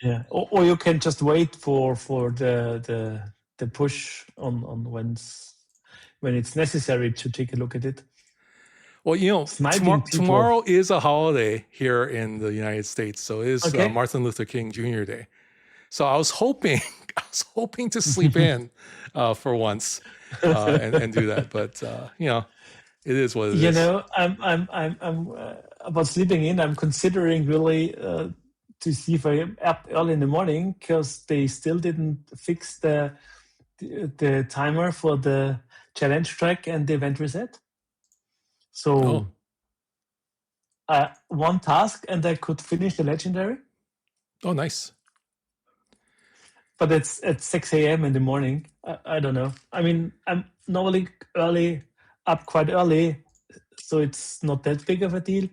yeah, or you can just wait for the push on when it's necessary to take a look at it. well, Sniping people. tomorrow is a holiday here in the United States, so it is Okay. Martin Luther King Jr. Day. So I was hoping to sleep in for once and do that, but it is what it is. I'm about sleeping in. I'm considering really to see if I'm up early in the morning because they still didn't fix the timer for the challenge track and the event reset. So one task and I could finish the legendary. Oh, nice. But it's at 6 a.m. in the morning. I don't know. I mean, I'm normally up quite early, so it's not that big of a deal.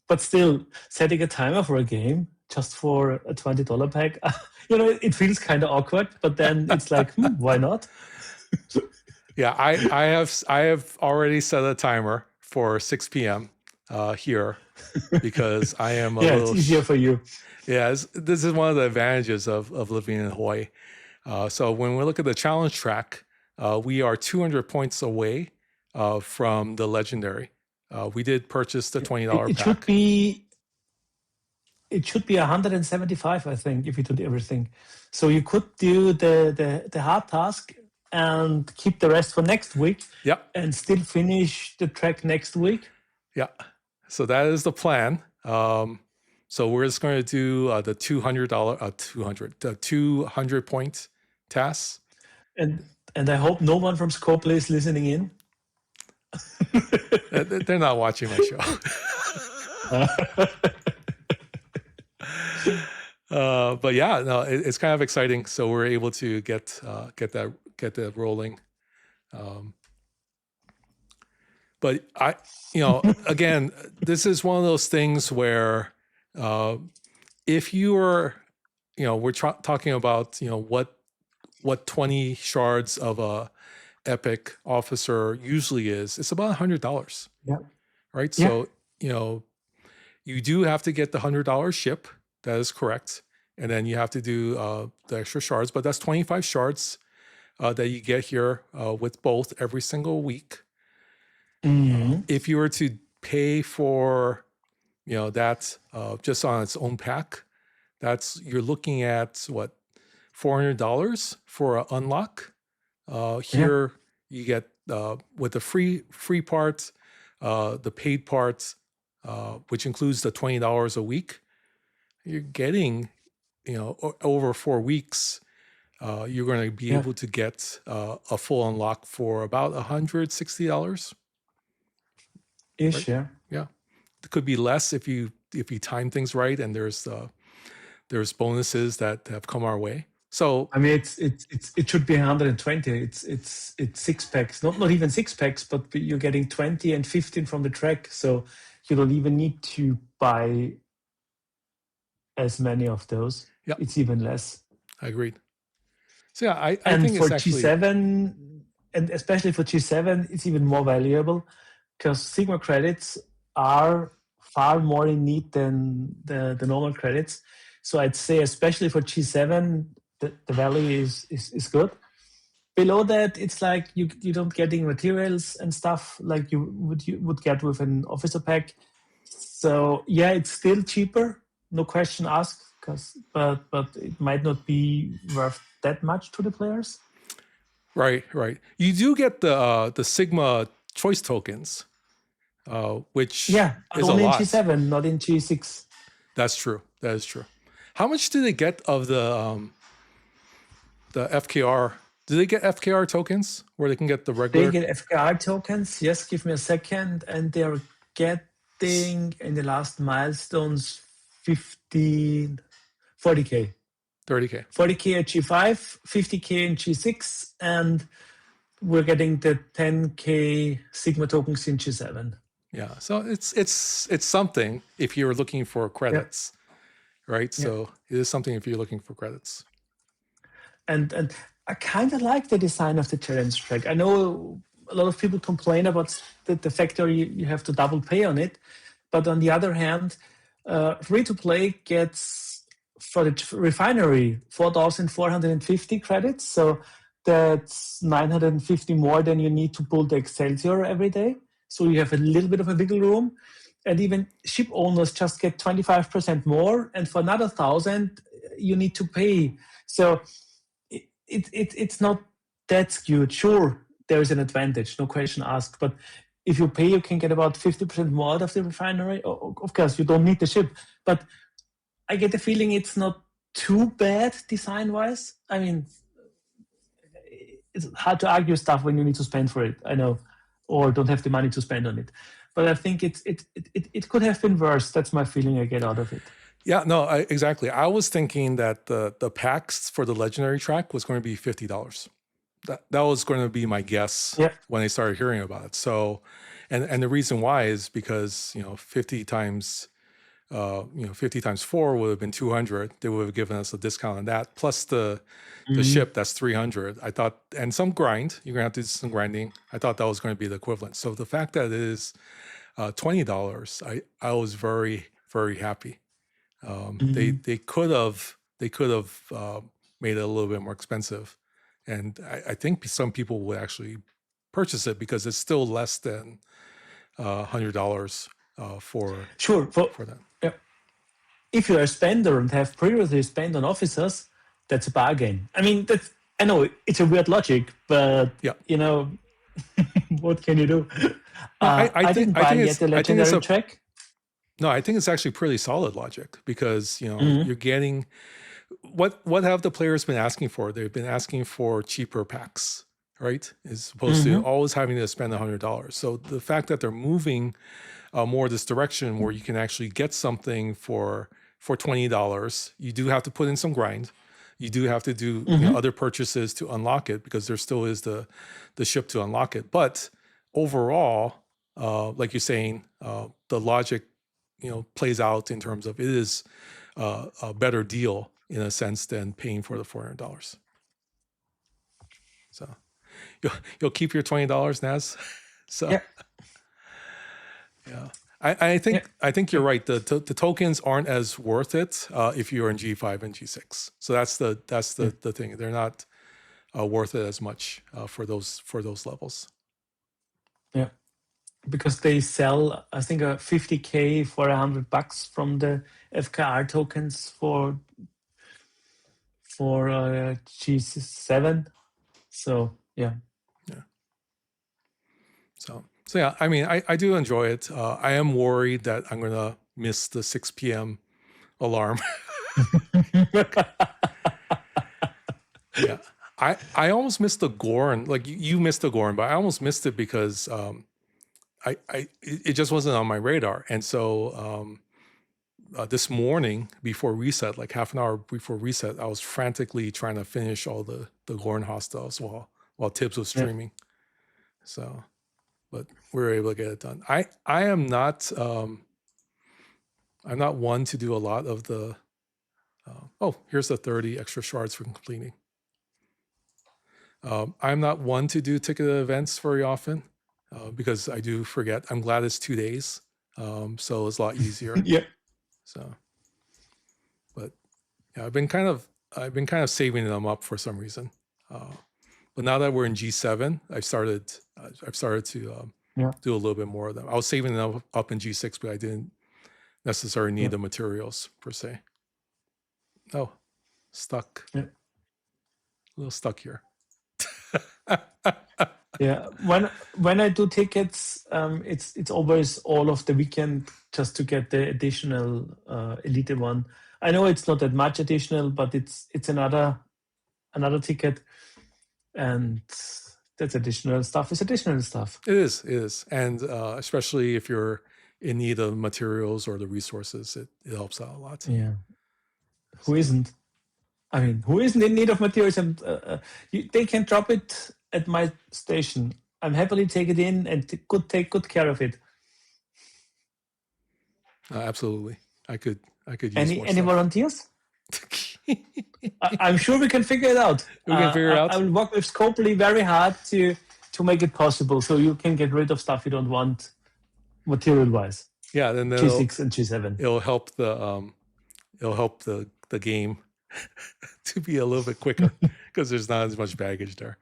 But still, setting a timer for a game just for a $20 pack, it feels kind of awkward. But then it's like, why not? Yeah, I have already set a timer for 6 p.m. Here because I am a little. It's easier for you. Yeah, this is one of the advantages of living in Hawaii. So when we look at the challenge track, we are 200 points away from the legendary. We did purchase the $20 pack. It should be 175, I think, if you did everything. So you could do the hard task and keep the rest for next week. Yeah. And still finish the track next week. Yeah. So that is the plan. So we're just going to do the the 200 point tasks. And I hope no one from Scopely is listening in. They're not watching my show. But yeah, no, it's kind of exciting. So we're able to get that rolling. But again, this is one of those things where if you are, we're talking about, what 20 shards of a epic officer usually is, it's about $100. Yeah. Right. Yeah. So, you do have to get the $100 ship. That is correct. And then you have to do the extra shards, but that's 25 shards that you get here with both every single week. Mm-hmm. If you were to pay for, that just on its own pack, you're looking at what, $400 for an unlock Here you get with the free part, the paid part, which includes the $20 a week. You're getting, over 4 weeks. You're going to be able to get a full unlock for about $160. Ish, right? Yeah, it could be less if you time things right, and there's bonuses that have come our way. So I mean, it should be 120. It's 6 packs, not even 6 packs, but you're getting 20 and 15 from the track. So you don't even need to buy as many of those. Yeah. It's even less. I agreed. So yeah, I And think for it's actually G7, and especially for G7, it's even more valuable because Sigma credits are far more in need than the normal credits. So I'd say, especially for G7, the value is good. Below that, it's like you don't getting materials and stuff like you would get with an officer pack. So yeah, it's still cheaper, no question asked. But it might not be worth that much to the players. Right. You do get the Sigma choice tokens, which is only a lot. in G7, not in G6. That's true. That is true. How much do they get of the FKR? Do they get FKR tokens where they can get the regular? They get FKR tokens. Yes, give me a second. And they're getting in the last milestones 40K. 30K. 40K at G5, 50K in G6, and we're getting the 10K Sigma tokens in G7. Yeah, so it's something if you're looking for credits, right? Yeah. So it is something if you're looking for credits. And I kind of like the design of the challenge track. I know a lot of people complain about the factor you have to double pay on it, but on the other hand, free to play gets for the refinery 4,450 credits. So that's 950 more than you need to pull the Excelsior every day. So you have a little bit of a wiggle room. And even ship owners just get 25% more. And for another 1,000, you need to pay. So it's not that skewed. Sure, there is an advantage, no question asked. But if you pay, you can get about 50% more out of the refinery. Of course, you don't need the ship. But I get the feeling it's not too bad design-wise. I mean, it's hard to argue stuff when you need to spend for it, I know, or don't have the money to spend on it. But I think it could have been worse. That's my feeling I get out of it. Yeah, no, exactly. I was thinking that the packs for the legendary track was going to be $50. That was going to be my guess when I started hearing about it. So, and the reason why is because 50 times 4 would have been 200. They would have given us a discount on that, plus the ship, that's 300. I thought, and some grind, you're gonna have to do some grinding. I thought that was going to be the equivalent. So the fact that it is $20, I was very, very happy. They could have made it a little bit more expensive, and I think some people would actually purchase it because it's still less than $100 for that. Yeah. If you're a spender and have previously spent on officers, that's a bargain. I mean, I know it's a weird logic, but what can you do? I didn't buy yet the legendary track. No, I think it's actually pretty solid logic because you're getting what have the players been asking for? They've been asking for cheaper packs, right? As opposed to always having to spend $100. So the fact that they're moving more this direction where you can actually get something for $20, you do have to put in some grind. You do have to do other purchases to unlock it because there still is the ship to unlock it. But overall, like you're saying, the logic plays out in terms of it is a better deal in a sense than paying for the $400. So you'll keep your $20, Naz. So yeah. I think you're right. The tokens aren't as worth it if you're in G5 and G6. So that's the thing. They're not worth it as much for those levels. Yeah, because they sell, I think, a 50K for $100 from the FKR tokens for G7. So Yeah. So yeah, I mean, I do enjoy it. I am worried that I'm going to miss the 6 p.m. alarm. Yeah. I almost missed the Gorn. Like you missed the Gorn, but I almost missed it because it just wasn't on my radar. And so this morning before reset, like half an hour before reset, I was frantically trying to finish all the Gorn hostels while Tibbs was Yeah. streaming. So, but we were able to get it done. I am not I'm not one to do a lot of the oh, here's the 30 extra shards for completing. I'm not one to do ticketed events very often because I do forget. I'm glad it's 2 days, so it's a lot easier. Yeah. So, but yeah, I've been kind of saving them up for some reason. But now that we're in G7, I've started to do a little bit more of them. I was saving them up in G6, but I didn't necessarily need the materials per se. Oh, stuck. Yeah. A little stuck here. Yeah, when I do tickets, it's always all of the weekend just to get the additional Elite one. I know it's not that much additional, but it's another ticket, and that's additional stuff. It's additional stuff. It is, and especially if you're in need of materials or the resources, it helps out a lot. Yeah, who isn't? I mean, who isn't in need of materials? And they can drop it at my station. I'm happily take it in and take good care of it. Absolutely, I could use Any more any stuff. volunteers? I'm sure we can figure it out. We can figure it out. I will work with Scopely very hard to make it possible, so you can get rid of stuff you don't want, material-wise. Yeah, then G6 and G7. It'll help the game to be a little bit quicker because there's not as much baggage there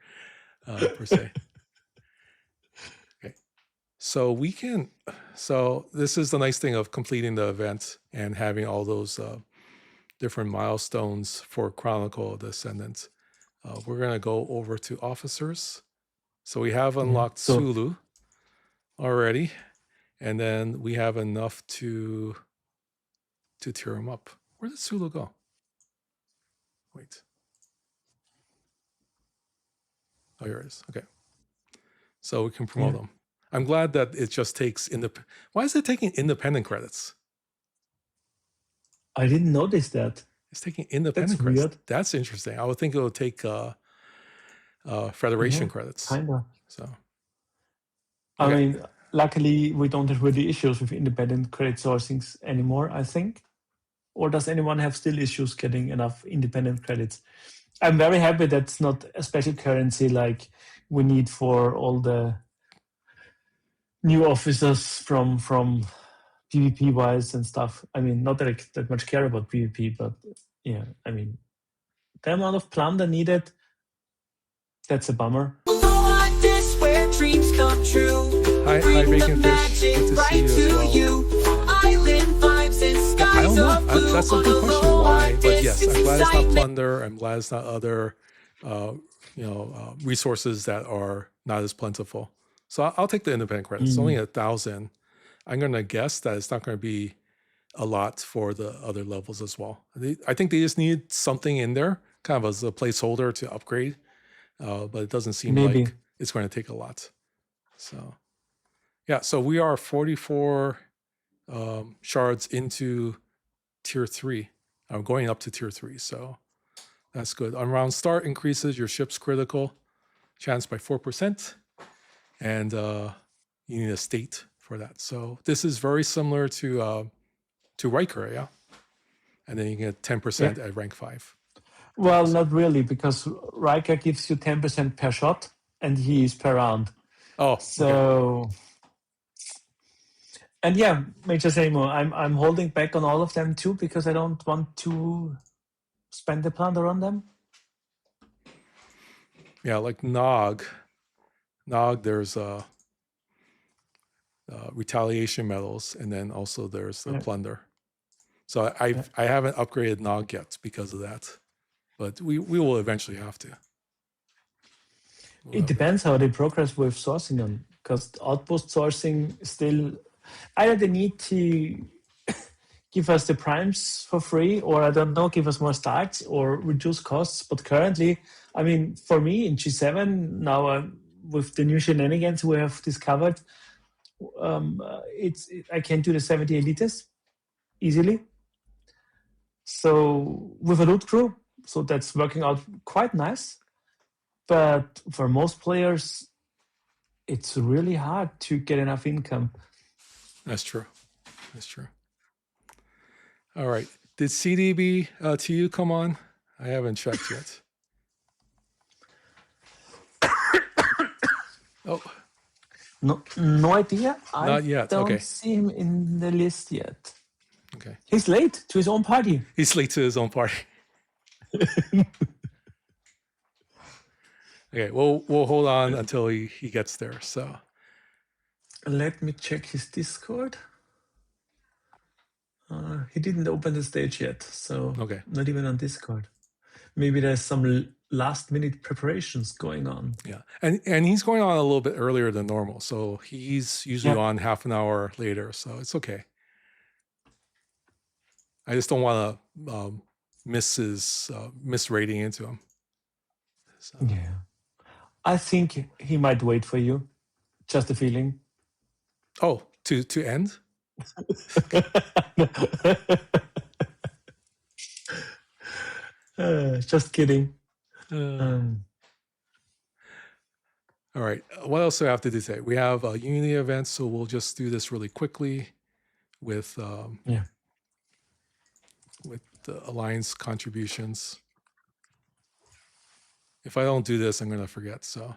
per se. Okay, so this is the nice thing of completing the event and having all those different milestones for Chronicle of the Ascendant. We're going to go over to officers. So we have unlocked Sulu already, and then we have enough to tier him up. Where did Sulu go? Wait. Oh, here it is. Okay. So we can promote them. I'm glad that it just takes why is it taking independent credits? I didn't notice that. It's taking independent credits. Weird. That's interesting. I would think it would take Federation credits. Kinda. So I mean, luckily we don't have really issues with independent credit sourcings anymore, I think. Or does anyone have still issues getting enough independent credits? I'm very happy that's not a special currency like we need for all the new officers from PvP wise and stuff. I mean, not that I that much care about PvP, but yeah, I mean, the amount of plunder needed, that's a bummer. Aloha, this where dreams come true. Hi, Bring the Bacon Fish. magic Good to right see you as to well. you. Island vibes and I skies don't of know. blue. That's a good question. Aloha, Why? But this yes, is I'm glad it's not excitement. plunder. I'm glad it's not other, resources that are not as plentiful. So I'll take the independent credits. It's only 1,000. I'm going to guess that it's not going to be a lot for the other levels as well. I think they just need something in there, kind of as a placeholder to upgrade. But it doesn't seem like it's going to take a lot. So, yeah. So we are 44 shards into tier 3. I'm going up to tier 3. So that's good. On round start increases your ship's critical chance by 4%. And you need a state for that. So this is very similar to Riker, yeah? And then you get 10% at rank 5. Well, not really, because Riker gives you 10% per shot, and he is per round. Oh, so, and yeah, Major Seymour, I'm holding back on all of them too because I don't want to spend the plunder on them. Yeah, like Nog, there's retaliation medals, and then also there's the plunder. So I haven't upgraded Nog yet because of that, but we will eventually have to. It depends how they progress with sourcing on, because outpost sourcing still either they need to give us the primes for free, or I don't know, give us more starts or reduce costs. But currently, I mean, for me in G7 now with the new shenanigans we have discovered, I can do the 70 elites easily. So with a loot crew, so that's working out quite nice. But for most players, it's really hard to get enough income. That's true. That's true. All right. Did CDB to you come on? I haven't checked yet. Oh, No idea. Not yet, I don't okay. see him in the list yet. okay. He's late to his own party. He's late to his own party. Okay, we'll hold on until he gets there. So Let me check his Discord. He didn't open the stage yet, so okay. not even on Discord. Maybe there's some last-minute preparations going on. Yeah, and he's going on a little bit earlier than normal, so he's usually Yeah. on half an hour later, so it's okay. I just don't want to miss rating into him. So, Yeah. I think he might wait for you. Just a feeling. oh, to end? Just kidding. All right. What else do I have to do today? We have a Unity event, so we'll just do this really quickly with with the Alliance contributions. If I don't do this, I'm going to forget. So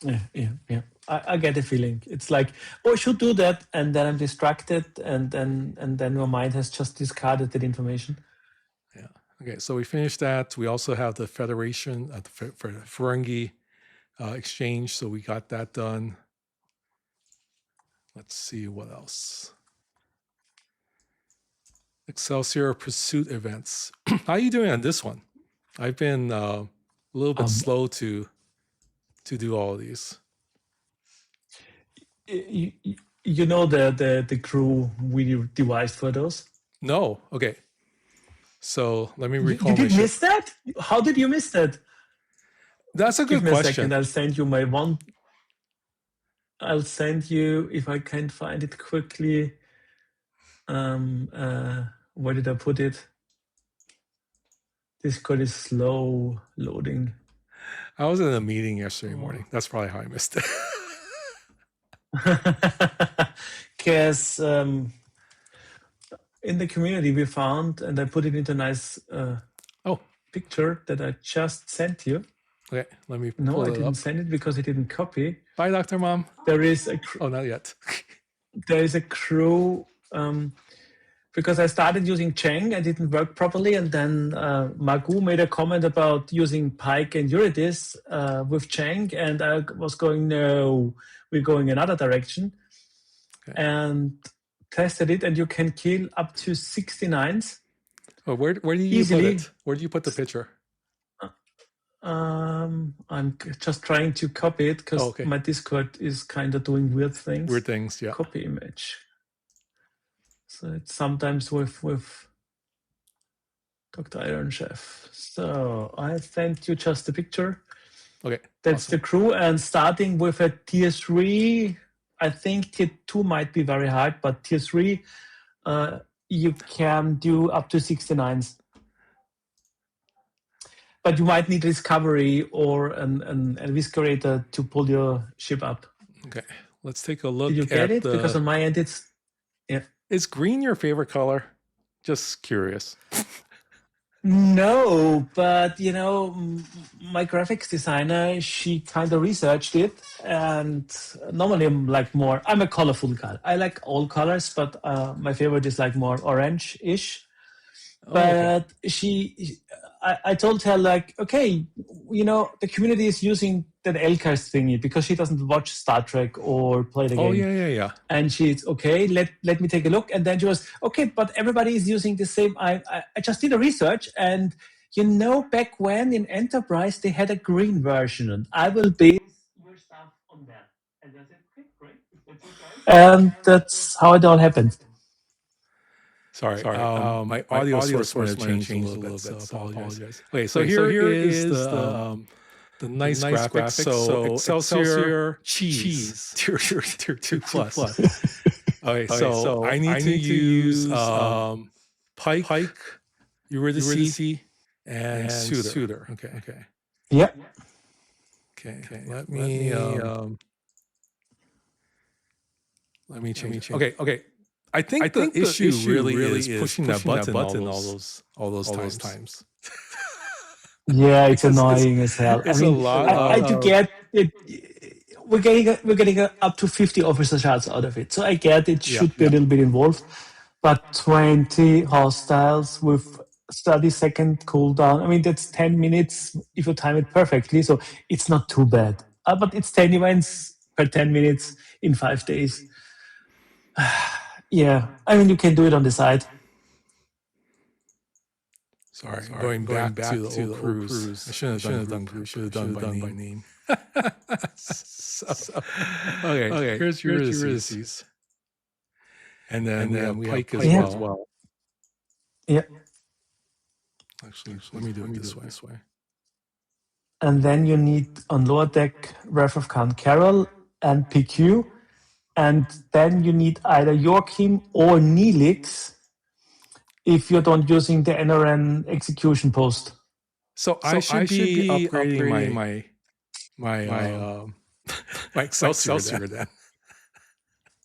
Yeah. I get the feeling. It's like, oh, I should do that, and then I'm distracted, and then my mind has just discarded that information. yeah. Okay. So we finished that. We also have the Federation, for the Ferengi exchange. So we got that done. Let's see what else. Excelsior Pursuit events. How are you doing on this one? I've been a little bit slow to do all of these. You know the crew we devised for those? No. Okay. So let me You recall. did miss that? How did you miss that? That's a Give good me a question. second. I'll send you my one. I'll send you, if I can find it quickly. Where did I put it? Discord is slow loading. I was in a meeting yesterday morning. That's probably how I missed it. Because in the community we found, and I put it into a nice picture that I just sent you. Okay, let me No, pull I it didn't up. send it because I didn't copy. Bye, Dr. Mom. There is a Oh, not yet. there is a crew because I started using Cheng, it didn't work properly, and then Magu made a comment about using Pike and Eurydice with Cheng, and I was going, no, we're going another direction. Okay. And tested it, and you can kill up to 69s. Oh, where do you Easily. put it? Where do you put the picture? I'm just trying to copy it because okay. my Discord is kind of doing weird things. Weird things, yeah. Copy image. So it's sometimes with Dr. Iron Chef. So I sent you just a picture. Okay. That's awesome. the crew, and starting with a tier 3. I think tier 2 might be very hard, but tier 3, you can do up to 69s. But you might need Discovery or an Eviscerator to pull your ship up. Okay. Let's take a look Did you get at it? Because on my end, it's... Yeah. Is green your favorite color? Just curious. No, but you know, my graphics designer, she kind of researched it, and normally I'm a colorful guy. I like all colors, but my favorite is like more orange-ish. Oh, But I told her like, okay, you know, the community is using that Elcars thingy because she doesn't watch Star Trek or play the game. Oh, yeah. And she's okay, let me take a look. And then she was, okay, but everybody is using the same. I just did a research, and you know, back when in Enterprise they had a green version, and I will base your stuff on that. And I said, okay, great. That's it, guys. And that's how it all happened. Sorry, my audio source might have changed a little bit, so apologize. Okay, so here is the nice graphics. So Excelsior cheese tier 2 plus. Okay, so I need to use Pike, Eurydice, and Suitor. Okay. Yeah. Okay. Let me change. Okay. I think the issue really is pushing that button all those times. Yeah, it's annoying as hell. It's I mean, a lot. I do get it. We're getting up to 50 officer shots out of it, so I get it should be a little bit involved. But 20 hostiles with 30-second cooldown. I mean, that's 10 minutes if you time it perfectly. So it's not too bad. But it's 10 events per 10 minutes in 5 days. Yeah, I mean, you can do it on the side. Sorry, going back to the old cruise. I shouldn't have done cruise. Should have done by name. Okay. Here's Eurydice. And then we have Pike as well. Yeah. Actually, let me do it this way. And then you need on lower deck Wrath of Count Carol and PQ. And then you need either Joachim or Neelix if you're not using the NRN execution post. So I should be upgrading my Excelsior then.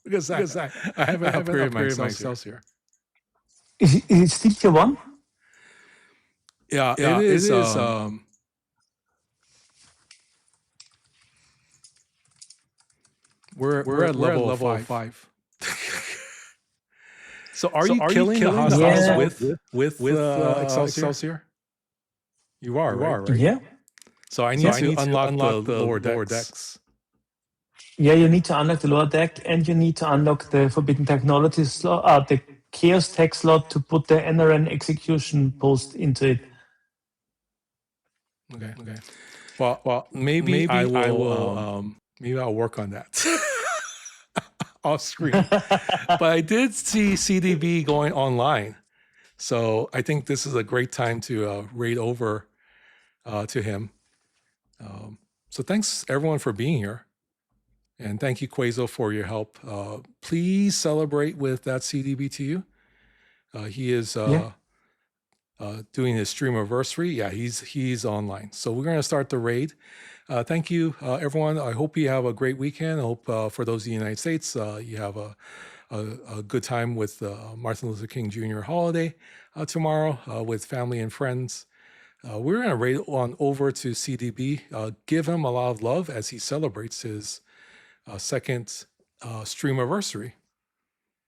because I haven't upgraded my Excelsior. Is it still tier 1? Yeah, it is. We're at level 5. So are you killing the hostiles with Excelsior? You are, right? Yeah. So I need to unlock the lower decks. Yeah, you need to unlock the lower deck, and you need to unlock the Forbidden Technology slot, the Chaos Tech slot to put the NRN execution post into it. Okay. Well, maybe I will. Maybe I'll work on that off screen. But I did see CDB going online, so I think this is a great time to raid over to him. So thanks everyone for being here, and thank you Quazo for your help. Please celebrate with that CDB to you. He is doing his streamiversary. Yeah, he's online. So we're going to start the raid. Thank you, everyone. I hope you have a great weekend. I hope for those in the United States, you have a good time with Martin Luther King Jr. holiday tomorrow with family and friends. We're going to raid on over to CDB. Give him a lot of love as he celebrates his second streamiversary.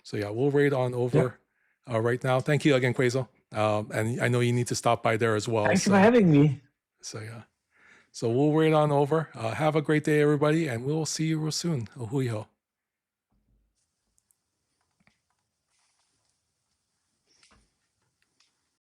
So yeah, we'll raid on over right now. Thank you again, Quazo. And I know you need to stop by there as well. Thanks for having me. So yeah. So we'll raid on over. Have a great day, everybody, and we'll see you real soon. Ahui ho.